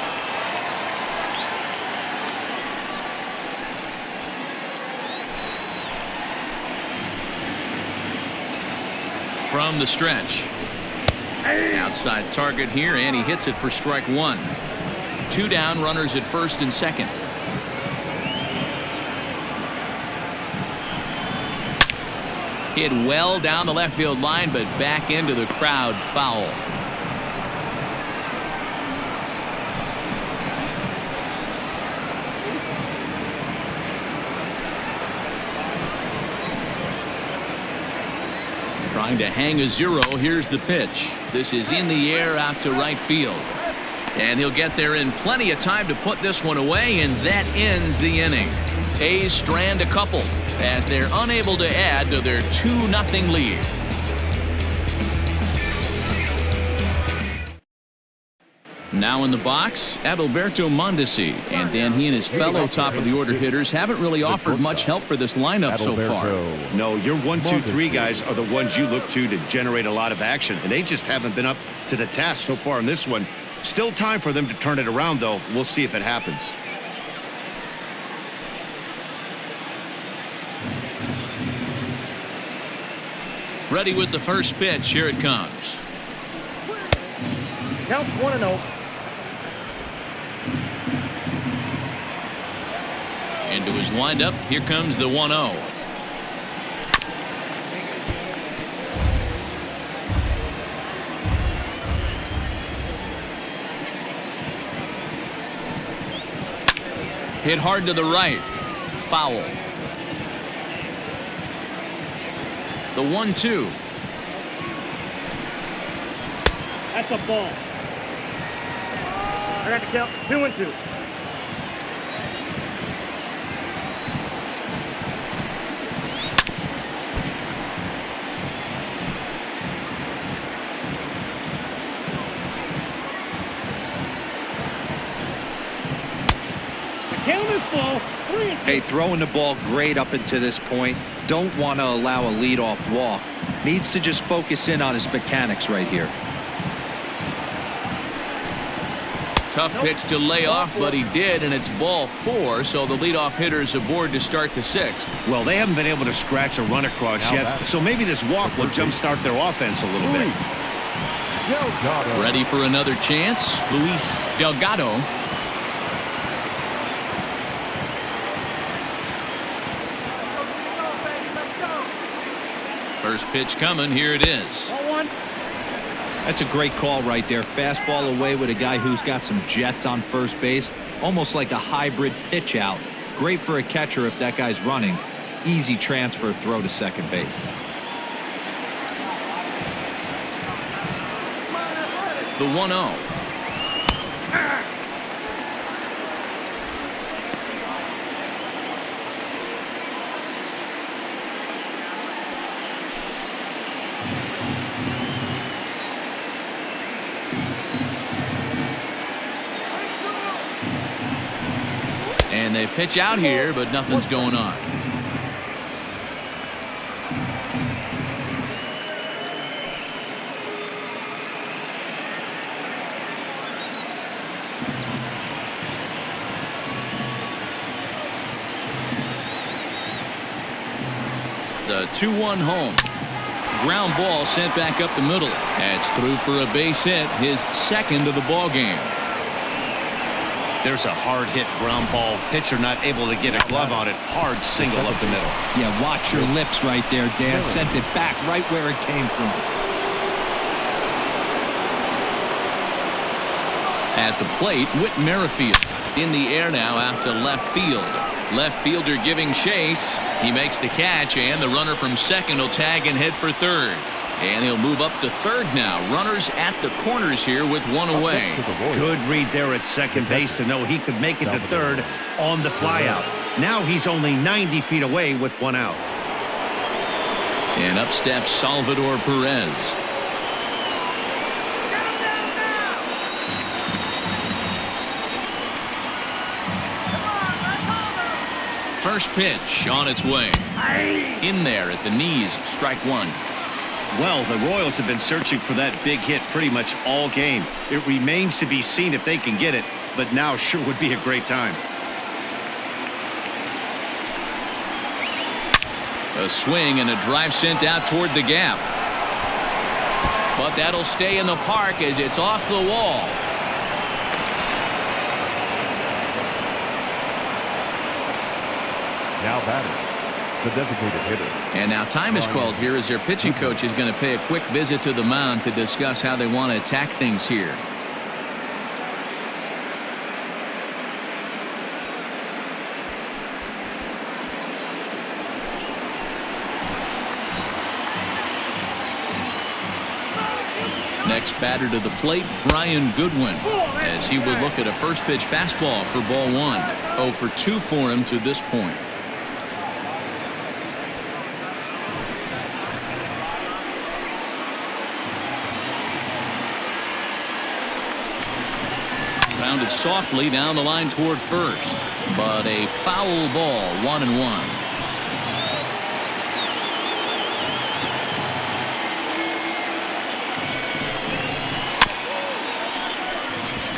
From the stretch. Outside target here, and he hits it for strike 1. 2 down, runners at first and second. Hit well down the left field line, but back into the crowd, foul. Trying to hang a 0. Here's the pitch. This is in the air out to right field. And he'll get there in plenty of time to put this one away, and that ends the inning. A's strand a couple as they're unable to add to their 2-0 lead. Now in the box, Adalberto Mondesi, and then he and his fellow top-of-the-order hitters haven't really offered much help for this lineup so far. No, your 1, 2, 3 guys are the ones you look to generate a lot of action, and they just haven't been up to the task so far in this one. Still time for them to turn it around, though. We'll see if it happens. Ready with the first pitch. Here it comes. Count 1-0. Into his windup. Here comes the 1-0. Hit hard to the right. Foul. The 1-2. That's a ball. I got to count 2-2. Hey, throwing the ball great up until this point. Don't want to allow a leadoff walk. Needs to just focus in on his mechanics right here. Tough pitch to lay off, but he did, and it's ball 4, so the leadoff hitter's aboard to start the 6th. Well, they haven't been able to scratch a run across yet, so maybe this walk will jumpstart their offense a little bit. Ready for another chance? Luis Delgado. First pitch coming. Here it is. That's a great call right there. Fastball away with a guy who's got some jets on first base. Almost like a hybrid pitch out. Great for a catcher if that guy's running. Easy transfer throw to second base. The 1-0. And they pitch out here, but nothing's going on. The 2-1 home. Ground ball sent back up the middle. That's through for a base hit, his second of the ball game. There's a hard hit ground ball. Pitcher not able to get a glove on it. Hard single up the middle. Yeah, watch your lips right there, Dan. Sent it back right where it came from. At the plate, Whit Merrifield. In the air now out to left field. Left fielder giving chase. He makes the catch, and the runner from second will tag and head for third. And he'll move up to third now. Runners at the corners here with one away. Good read there at second base to know he could make it to third on the flyout. Now he's only 90 feet away with one out. And up steps Salvador Perez. First pitch on its way. In there at the knees, strike one. Well, the Royals have been searching for that big hit pretty much all game. It remains to be seen if they can get it, but now sure would be a great time. A swing and a drive sent out toward the gap. But that'll stay in the park as it's off the wall. Now batting, the designated hitter. And now time is called here as their pitching coach is going to pay a quick visit to the mound to discuss how they want to attack things here. Next batter to the plate, Brian Goodwin, as he would look at a first pitch fastball for ball one. 0 for 2 for him to this point. Rounded softly down the line toward first, but a foul ball, 1-1.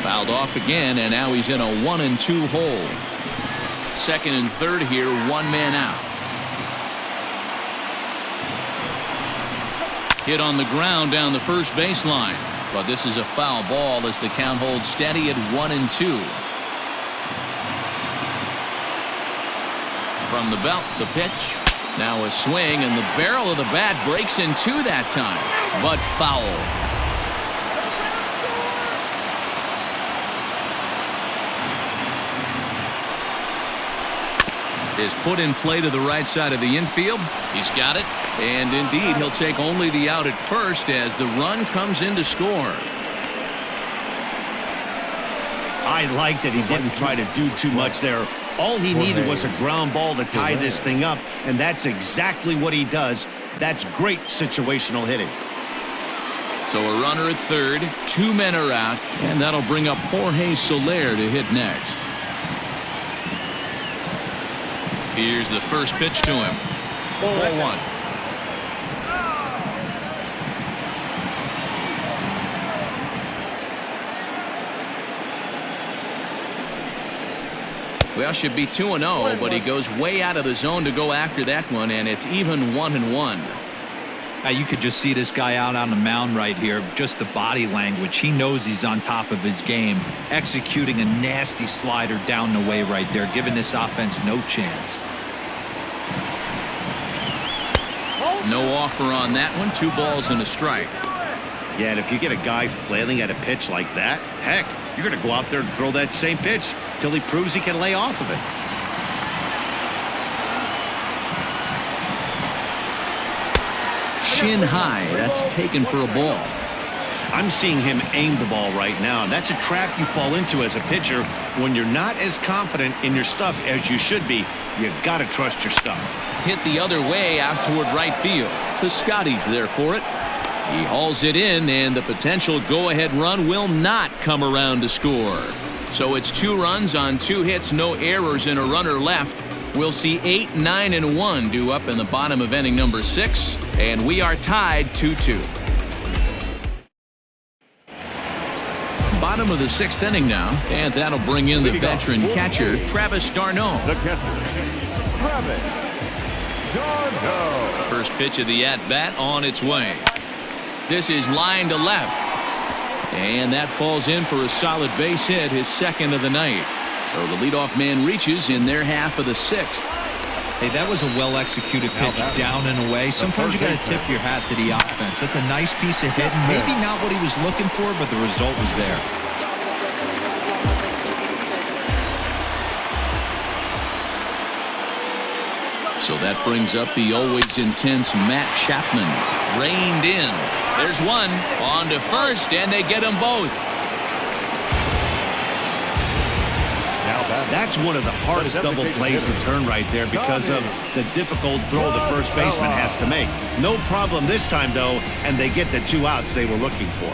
Fouled off again, and now he's in a 1-2 hole. Second and third here, one man out. Hit on the ground down the first baseline, but this is a foul ball as the count holds steady at 1-2. From the belt, the pitch. Now a swing, and the barrel of the bat breaks in two that time, but foul. Is put in play to the right side of the infield. He's got it, and indeed he'll take only the out at first as the run comes in to score. I like that he didn't try to do too much there. All he needed was a ground ball to tie this thing up, and that's exactly what he does. That's great situational hitting. So a runner at third, two men are out, and that'll bring up Jorge Soler to hit next. Here's the first pitch to him. Ball one. Well, should be 2-0, but he goes way out of the zone to go after that one, and it's even 1-1. You could just see this guy out on the mound right here. Just the body language. He knows he's on top of his game. Executing a nasty slider down the way right there, giving this offense no chance. No offer on that one. 2 balls and a strike. Yeah, and if you get a guy flailing at a pitch like that, heck, you're going to go out there and throw that same pitch till he proves he can lay off of it. Shin high. That's taken for a ball. I'm seeing him aim the ball right now, and that's a trap you fall into as a pitcher when you're not as confident in your stuff as you should be. You got to trust your stuff. Hit the other way out toward right field. Piscotty's there for it. He hauls it in, and the potential go-ahead run will not come around to score. So it's 2 runs on 2 hits, no errors, and a runner left. We'll see 8, 9, and 1 due up in the bottom of inning number 6, and we are tied 2-2. Bottom of the 6th inning now, and that'll bring in the veteran catcher, Travis d'Arnaud. The catcher, Travis First pitch of the at-bat on its way. This is line to left. And that falls in for a solid base hit, his second of the night. So the leadoff man reaches in their half of the sixth. Hey, that was a well-executed pitch down and away. Sometimes you got to tip your hat to the offense. That's a nice piece of hitting. Maybe not what he was looking for, but the result was there. So that brings up the always intense Matt Chapman. Reined in. There's one. On to first, and they get them both. That's one of the hardest double plays to turn right there because of the difficult throw the first baseman has to make. No problem this time, though, and they get the 2 outs they were looking for.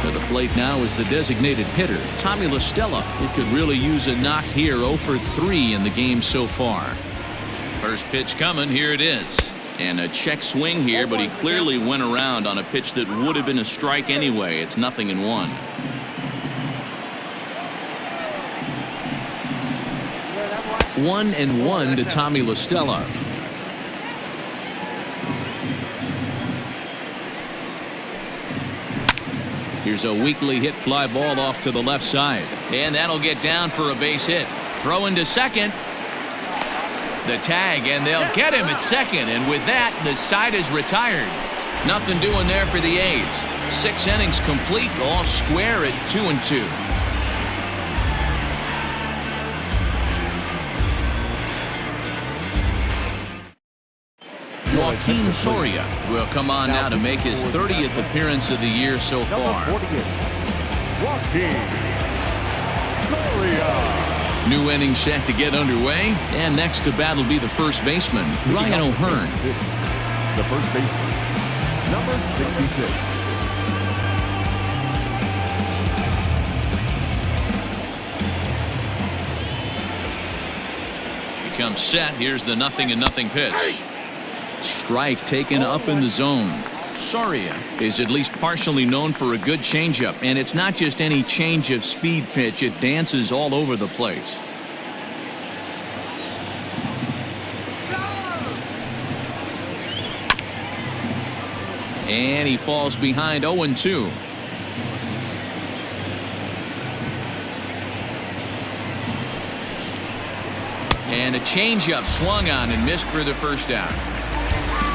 To the plate now is the designated hitter, Tommy La Stella. It could really use a knock here. 0 for 3 in the game so far. First pitch coming. Here it is. And a check swing here, but he clearly went around on a pitch that would have been a strike anyway. It's 0-1. 1-1 to Tommy La Stella. Here's a weakly hit fly ball off to the left side. And that'll get down for a base hit. Throw into second. The tag, and they'll get him at second. And with that, the side is retired. Nothing doing there for the A's. 6 innings complete, all square at 2-2. Joaquin Soria will come on now to make his 30th appearance of the year so far. Joaquin Soria. New inning set to get underway, and next to bat will be the first baseman, Ryan O'Hearn. The first baseman, number 66. He comes set. Here's the 0-0 pitch. Strike taken up in the zone. Soria is at least partially known for a good changeup, and it's not just any change of speed pitch. It dances all over the place. And he falls behind 0-2. And a changeup swung on and missed for the first out.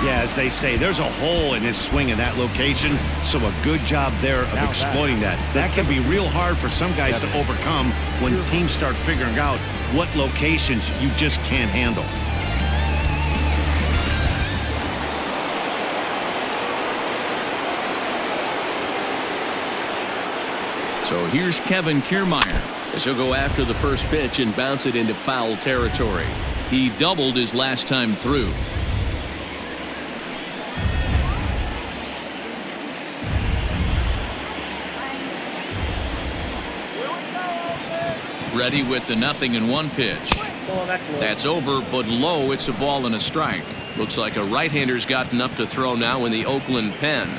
Yeah, as they say, there's a hole in his swing in that location, so a good job there of exploiting that. That can be real hard for some guys to overcome when teams start figuring out what locations you just can't handle. So here's Kevin Kiermaier as he'll go after the first pitch and bounce it into foul territory. He doubled his last time through. Ready with the 0-1 pitch. That's over, but low. It's a ball and a strike. Looks like a right-hander's gotten up to throw now in the Oakland pen.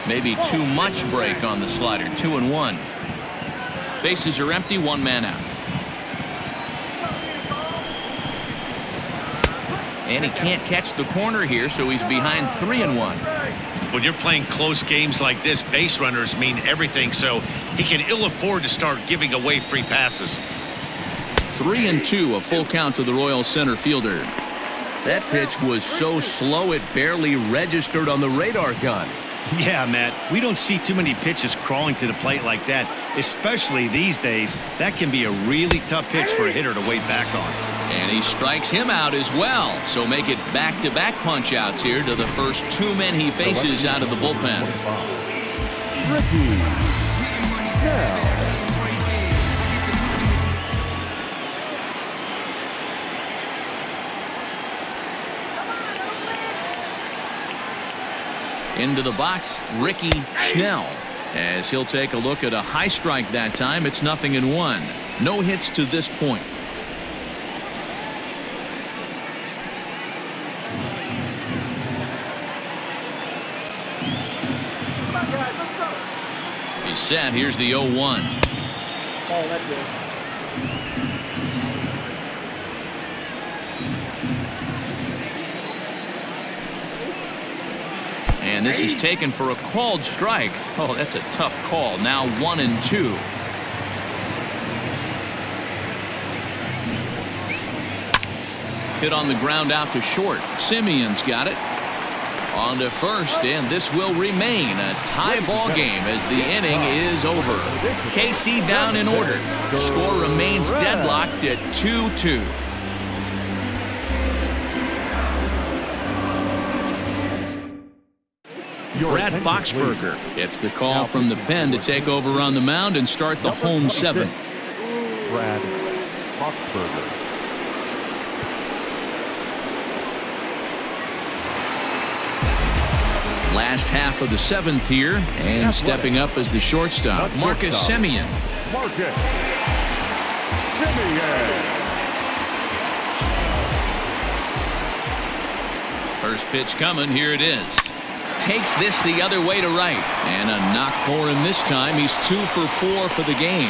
Maybe too much break on the slider. 2-1. Bases are empty. 1 man out. And he can't catch the corner here, so he's behind 3-1. When you're playing close games like this, base runners mean everything, so he can ill afford to start giving away free passes. 3-2, a full count to the Royal center fielder. That pitch was so slow it barely registered on the radar gun. Yeah, Matt, we don't see too many pitches crawling to the plate like that, especially these days. That can be a really tough pitch for a hitter to wait back on. And he strikes him out as well. So make it back-to-back punch-outs here to the first 2 men he faces out of the bullpen. Into the box, Ricky Schnell, as he'll take a look at a high strike that time. It's 0-1. No hits to this point. He's set. Here's the 0-1. Oh, that's good. And this is taken for a called strike. Oh, that's a tough call. Now 1-2. Hit on the ground out to short. Simeon's got it. On to first, and this will remain a tie ball game as the inning is over. KC down in order. Score remains deadlocked at 2-2. Brad Boxberger gets the call from the pen to take over on the mound and start the home seventh. Brad Boxberger. Last half of the seventh here, and stepping up as the shortstop, Marcus Semien. Marcus Semien. First pitch coming, here it is. Takes this the other way to right, and a knock for him this time. He's 2 for 4 for the game.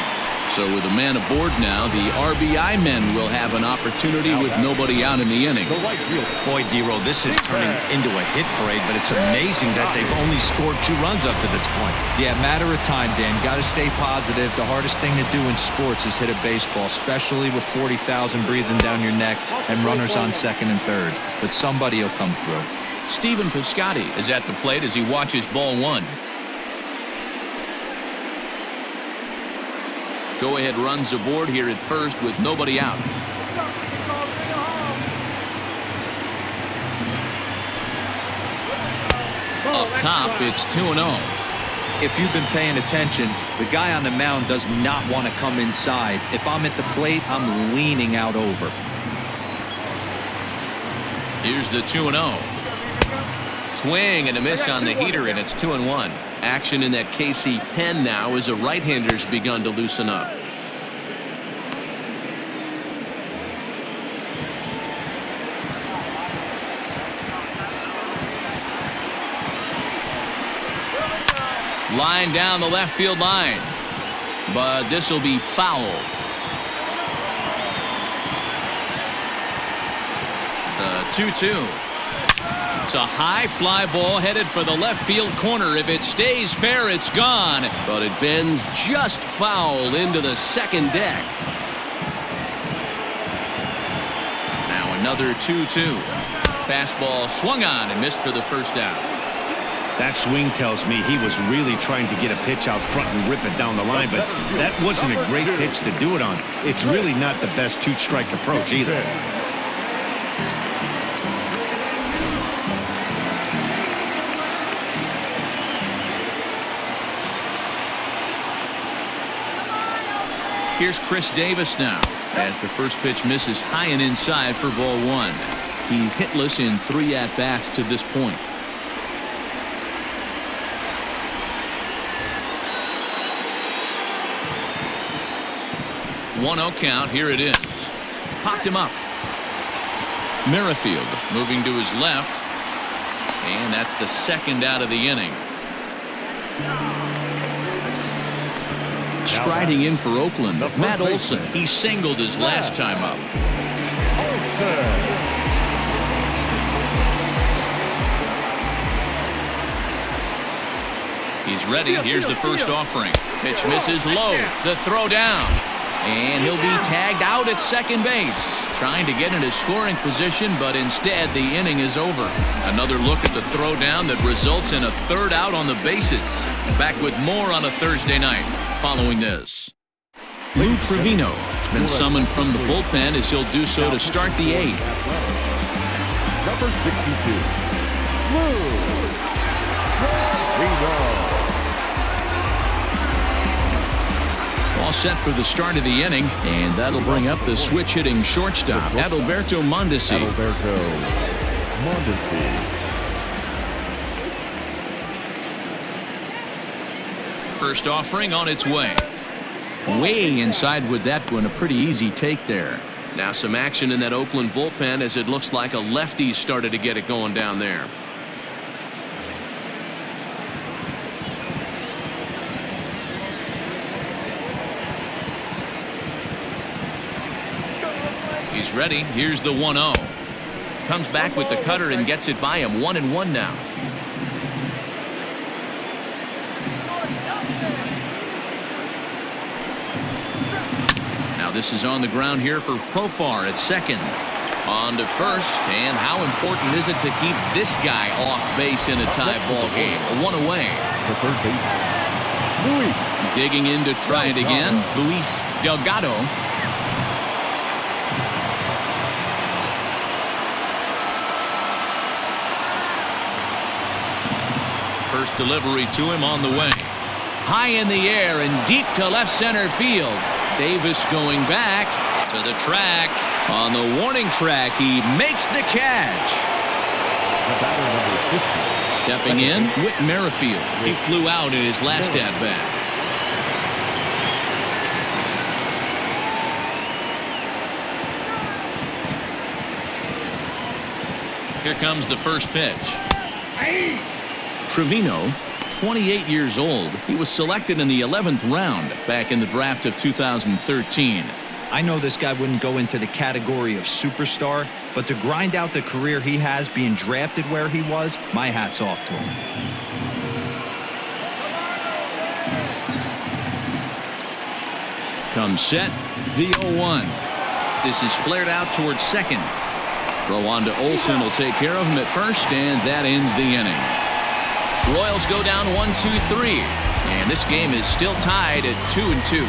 So with a man aboard now, the RBI men will have an opportunity with nobody out in the inning. Boy, D-Roll, this is turning into a hit parade, but it's amazing that they've only scored 2 runs up to this point. Yeah, matter of time, Dan. Got to stay positive. The hardest thing to do in sports is hit a baseball, especially with 40,000 breathing down your neck and runners on second and third. But somebody will come through. Stephen Piscotty is at the plate as he watches ball 1. Go-ahead runs aboard here at first with nobody out. Up top, it's 2-0. If you've been paying attention, the guy on the mound does not want to come inside. If I'm at the plate, I'm leaning out over. Here's the 2-0. Swing and a miss on the heater, and it's 2-1. Action in that KC pen now as a right-hander's begun to loosen up. Line down the left field line, but this will be foul. The 2-2. It's a high fly ball headed for the left field corner. If it stays fair, it's gone, but it bends just foul into the second deck. Now another 2-2. Fastball swung on and missed for the first out. That swing tells me he was really trying to get a pitch out front and rip it down the line, but that wasn't a great pitch to do it on. It's really not the best two-strike approach either. Here's Chris Davis now as the first pitch misses high and inside for ball 1. He's hitless in 3 at-bats to this point. 1-0 count. Here it is. Popped him up. Merrifield moving to his left, and that's the second out of the inning. Striding in for Oakland, Matt Olson. He singled his last time up. He's ready. Here's the first offering. Pitch misses low. The throw down. And he'll be tagged out at second base. Trying to get into scoring position, but instead the inning is over. Another look at the throw down that results in a third out on the bases. Back with more on a Thursday night following this. Lou Trevino has been summoned from the bullpen as he'll do so to start the 8th. Number 62, Lou Trevino. All set for the start of the inning, and that'll bring up the switch-hitting shortstop, Adalberto Mondesi. First offering on its way. Way inside with that one. A pretty easy take there. Now some action in that Oakland bullpen as it looks like a lefty started to get it going down there. He's ready. Here's the 1-0. Comes back with the cutter and gets it by him. 1-1 now. Now this is on the ground here for Profar at second. On to first, and how important is it to keep this guy off base in a tie ball game? One away. The third baseman, Luis. Digging in to try it again, Luis Delgado. First delivery to him on the way. High in the air and deep to left center field. Davis going back to the track. On the warning track, he makes the catch. The batter, number 50. Stepping in, Whit Merrifield. He flew out in his last at-bat. Here comes the first pitch. Trevino, 28 years old. He was selected in the 11th round back in the draft of 2013. I know this guy wouldn't go into the category of superstar, but to grind out the career he has being drafted where he was, my hat's off to him. Comes set, the 0-1. This is flared out towards second. Throw on to Olsen will take care of him at first, and that ends the inning. Royals go down 1-2-3, and this game is still tied at 2-2.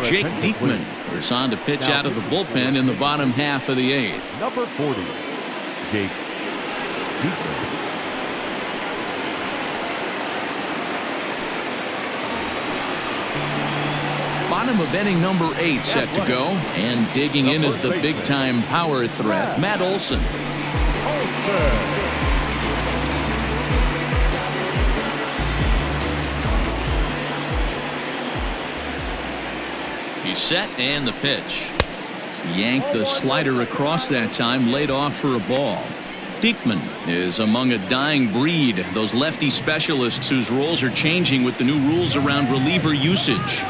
Jake Diekman is on to pitch out of the bullpen in the bottom half of the 8th. Number 40, Jake Diekman. Bottom of inning number 8 set to go, and digging in is the big-time power threat, Matt Olson. He's set, and the pitch. Yanked the slider across that time, laid off for a ball. Diekman is among a dying breed, those lefty specialists whose roles are changing with the new rules around reliever usage.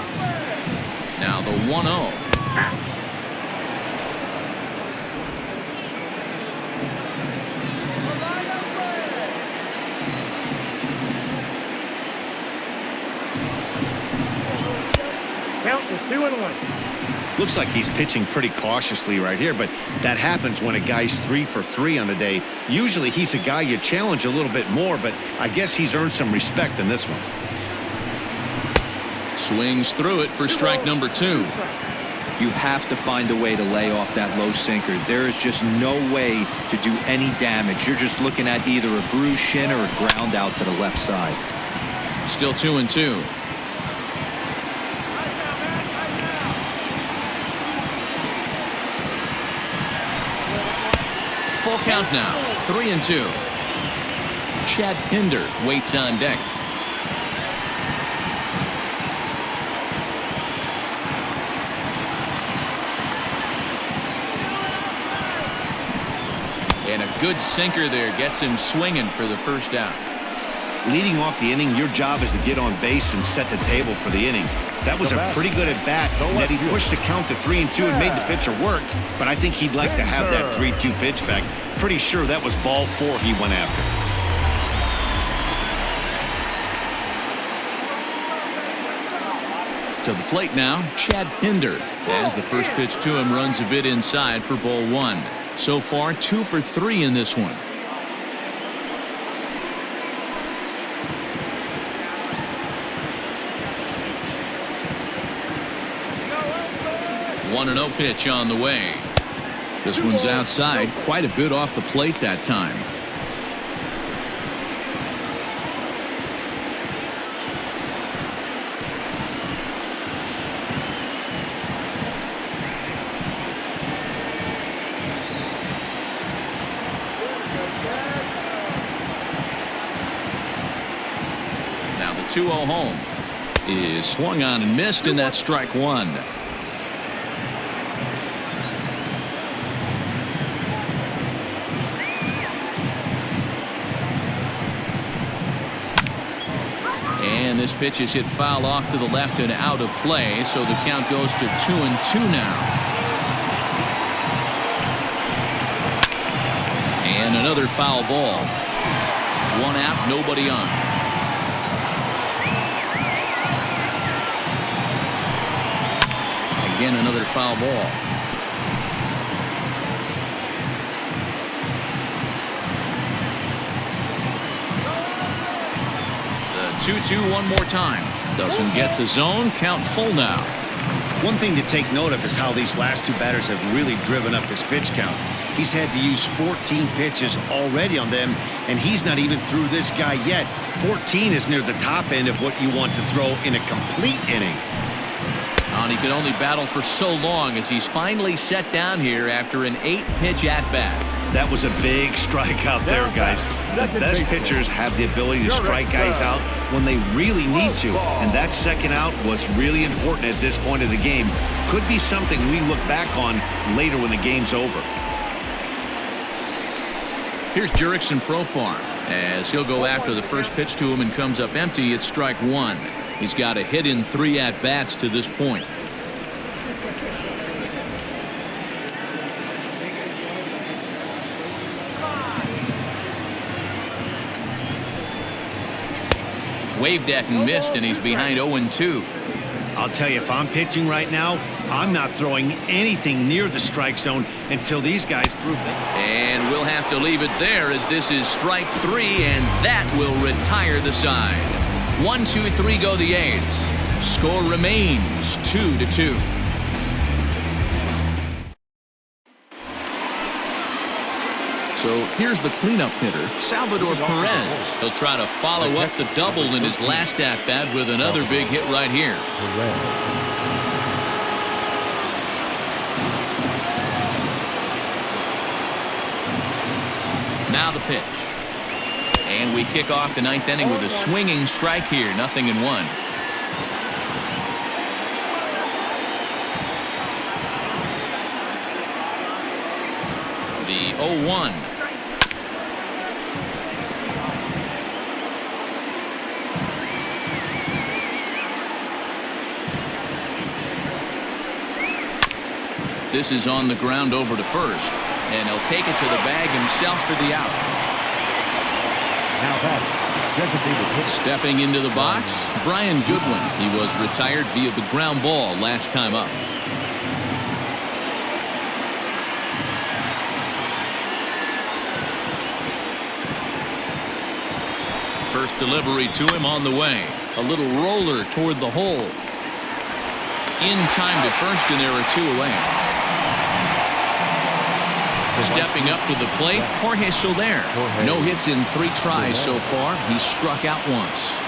Now the 1-0. Count is 2-1. Looks like he's pitching pretty cautiously right here, but that happens when a guy's 3 for 3 on the day. Usually he's a guy you challenge a little bit more, but I guess he's earned some respect in this one. Swings through it for strike number 2. You have to find a way to lay off that low sinker. There is just no way to do any damage. You're just looking at either a bruised shin or a ground out to the left side. Still 2-2. Full count now. 3-2. Chad Pinder waits on deck. And a good sinker there gets him swinging for the first out. Leading off the inning, your job is to get on base and set the table for the inning. That was a pretty good at bat, and that he pushed the count to 3-2 and made the pitcher work, but I think he'd like to have that 3-2 pitch back. Pretty sure that was ball 4 he went after. To the plate now, Chad Pinder, as the first pitch to him runs a bit inside for ball 1. So far 2 for 3 in this one. One 1-0 pitch on the way. This one's outside, quite a bit off the plate that time. 2-0 home. Is swung on and missed, and that's strike one. And this pitch is hit foul off to the left and out of play, so the count goes to 2-2 now. And another foul ball. One out, nobody on. Again, another foul ball. The 2-2 one more time. Doesn't get the zone. Count full now. One thing to take note of is how these last two batters have really driven up his pitch count. He's had to use 14 pitches already on them, and he's not even through this guy yet. 14 is near the top end of what you want to throw in a complete inning. And he could only battle for so long as he's finally set down here after an 8-pitch at-bat. That was a big strikeout there, guys. The best pitchers have the ability to strike guys out when they really need to, and that second out was really important at this point of the game. Could be something we look back on later when the game's over. Here's Jurickson Profar as he'll go after the first pitch to him and comes up empty. It's strike one. He's got a hit in 3 at-bats to this point. Waved at and missed, and he's behind 0-2. I'll tell you, if I'm pitching right now, I'm not throwing anything near the strike zone until these guys prove it. And we'll have to leave it there as this is strike 3, and that will retire the side. 1-2-3 go the A's. Score remains 2-2. So here's the cleanup hitter, Salvador Perez. He'll try to follow up the double in his last at-bat with another big hit right here. Now the pitch. And we kick off the 9th inning with a swinging strike here, 0-1. The 0-1. This is on the ground over to first, and he'll take it to the bag himself for the out. Now that's stepping into the box, Brian Goodwin. He was retired via the ground ball last time up. First delivery to him on the way. A little roller toward the hole. In time to first, and there are 2 away. Stepping up to the plate, Jorge Soler. No hits in 3 tries so far. He's struck out once.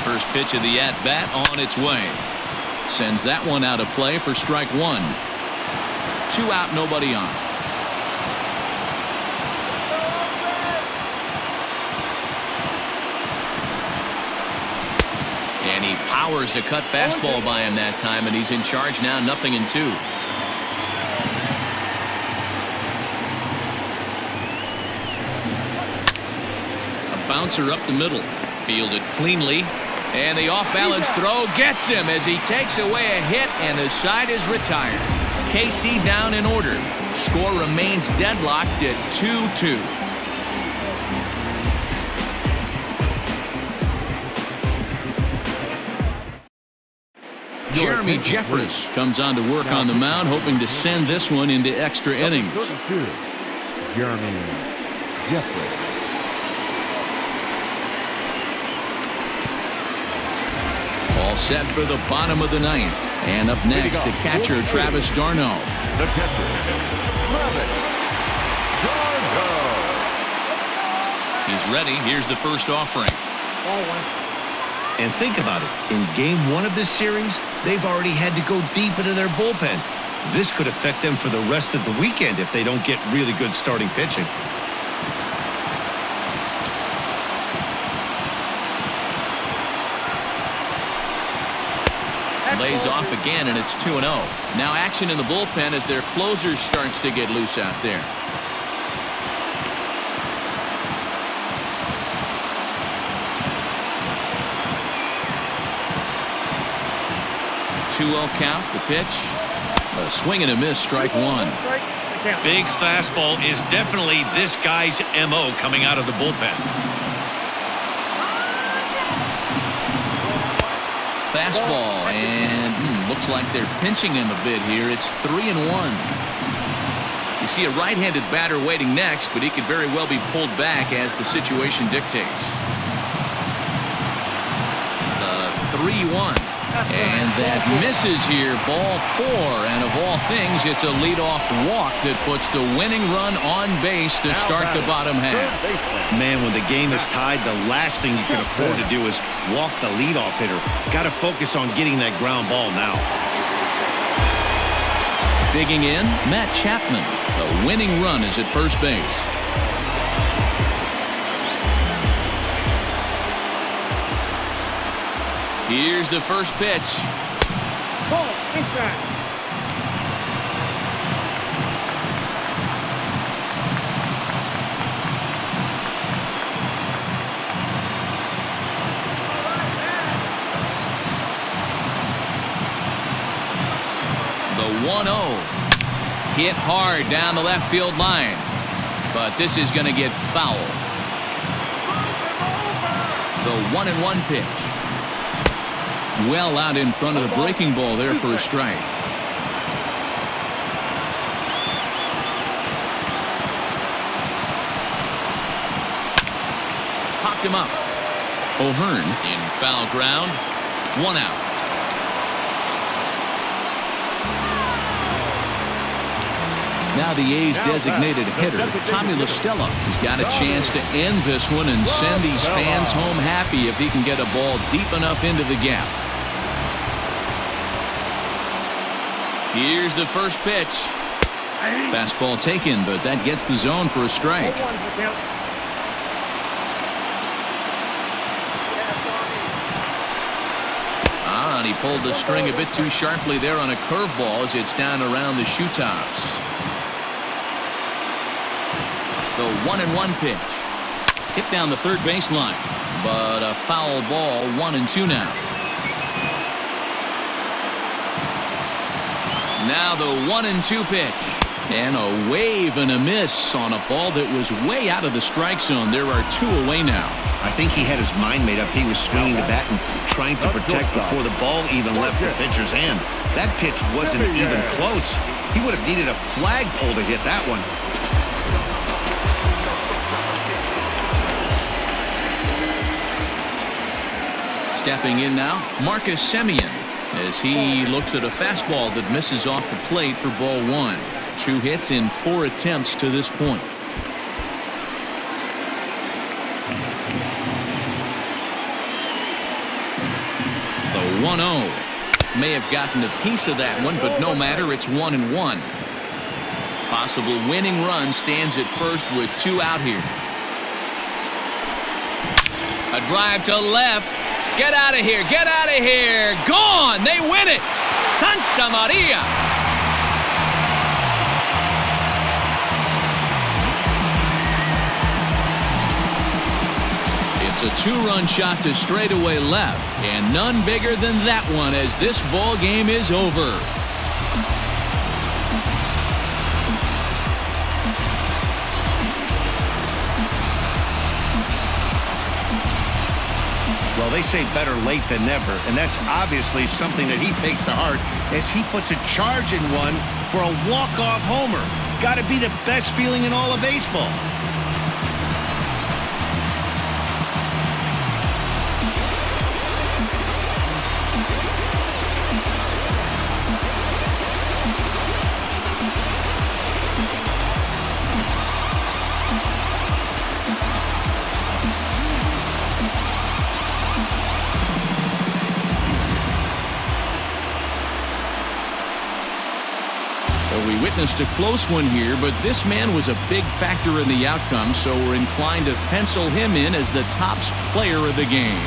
First pitch of the at-bat on its way. Sends that one out of play for strike 1. 2 out, nobody on. And he powers a cut fastball by him that time, and he's in charge now, 0-2. A bouncer up the middle, fielded cleanly, and the off-balance throw gets him as he takes away a hit, and the side is retired. KC down in order. Score remains deadlocked at 2-2. Jeremy Jeffress comes on to work on the mound, hoping to send this one into extra innings. Jeremy Jeffress. All set for the bottom of the 9th. And up next, the catcher, Travis d'Arnaud. The catcher, Travis d'Arnaud. He's ready. Here's the first offering. And think about it. In game 1 of this series, they've already had to go deep into their bullpen. This could affect them for the rest of the weekend if they don't get really good starting pitching. lays off again, and it's 2-0. Now action in the bullpen as their closer starts to get loose out there. 2-0 count, the pitch. A swing and a miss, strike one. Big fastball is definitely this guy's MO coming out of the bullpen. Fastball, and looks like they're pinching him a bit here. It's 3-1. You see a right-handed batter waiting next, but he could very well be pulled back as the situation dictates. The 3-1. And that misses here, ball 4, and of all things, it's a leadoff walk that puts the winning run on base to start the bottom half. Man, when the game is tied, the last thing you can afford to do is walk the leadoff hitter. Got to focus on getting that ground ball now. Digging in, Matt Chapman. The winning run is at first base. Here's the first pitch. Ball inside. The 1-0. Hit hard down the left field line. But this is going to get foul. The 1-1 pitch. Well out in front of the breaking ball there for a strike. Popped him up. O'Hearn in foul ground. 1 out. Now the A's designated hitter, Tommy La Stella, has got a chance to end this one and send these fans home happy if he can get a ball deep enough into the gap. Here's the first pitch. Fastball taken, but that gets the zone for a strike. And he pulled the string a bit too sharply there on a curveball as it's down around the shoe tops. The 1-1 pitch. Hit down the third baseline, but a foul ball. 1-2 now. Now the 1-2 pitch. And a wave and a miss on a ball that was way out of the strike zone. There are 2 away now. I think he had his mind made up. He was swinging the bat and trying to protect before the ball even left the pitcher's hand. That pitch wasn't even close. He would have needed a flagpole to hit that one. Stepping in now, Marcus Semien, as he looks at a fastball that misses off the plate for ball 1. 2 hits in 4 attempts to this point. The 1-0 may have gotten a piece of that one, but no matter, it's 1-1. Possible winning run stands at first with 2 out here. A drive to left. Get out of here. Get out of here. Gone. They win it. Santa Maria. It's a 2-run shot to straightaway left, and none bigger than that one as this ball game is over. Well, they say better late than never, and that's obviously something that he takes to heart as he puts a charge in one for a walk-off homer. Got to be the best feeling in all of baseball. We witnessed a close one here, but this man was a big factor in the outcome, so we're inclined to pencil him in as the top player of the game.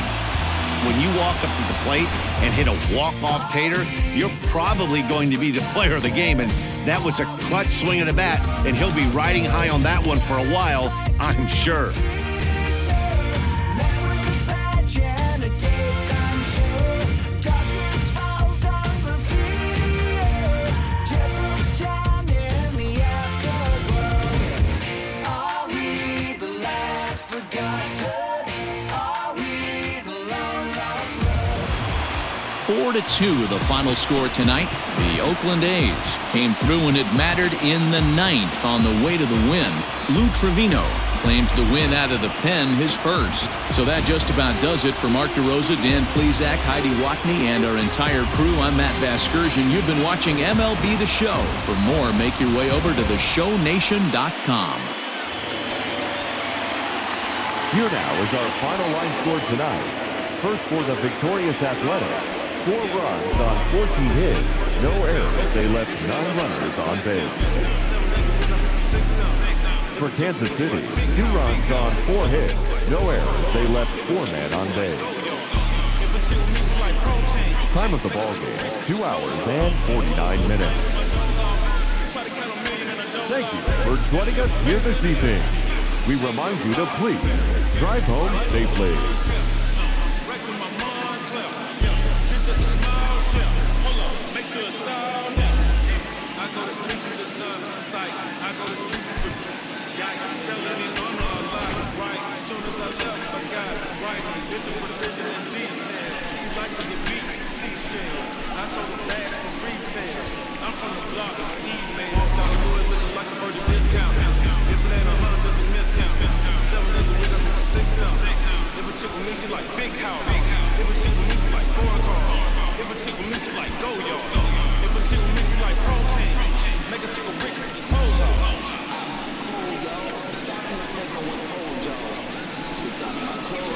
when you walk up to the plate and hit a walk-off tater, you're probably going to be the player of the game. And that was a clutch swing of the bat, and he'll be riding high on that one for a while, I'm sure. Four to 2, the final score tonight. The Oakland A's came through when it mattered in the ninth on the way to the win. Lou Trevino claims the win out of the pen, his first. So that just about does it for Mark DeRosa, Dan Plesac, Heidi Watney, and our entire crew. I'm Matt Vasgersian. You've been watching MLB The Show. For more, make your way over to theshownation.com. Here now is our final line score tonight. First for the victorious Athletics. 4 runs on 14 hits, no errors. They left 9 runners on base. For Kansas City, 2 runs on 4 hits, no errors. They left 4 men on base. Time of the ball game, 2 hours and 49 minutes. Thank you for joining us here this evening. We remind you to please drive home safely. It's on my clothes.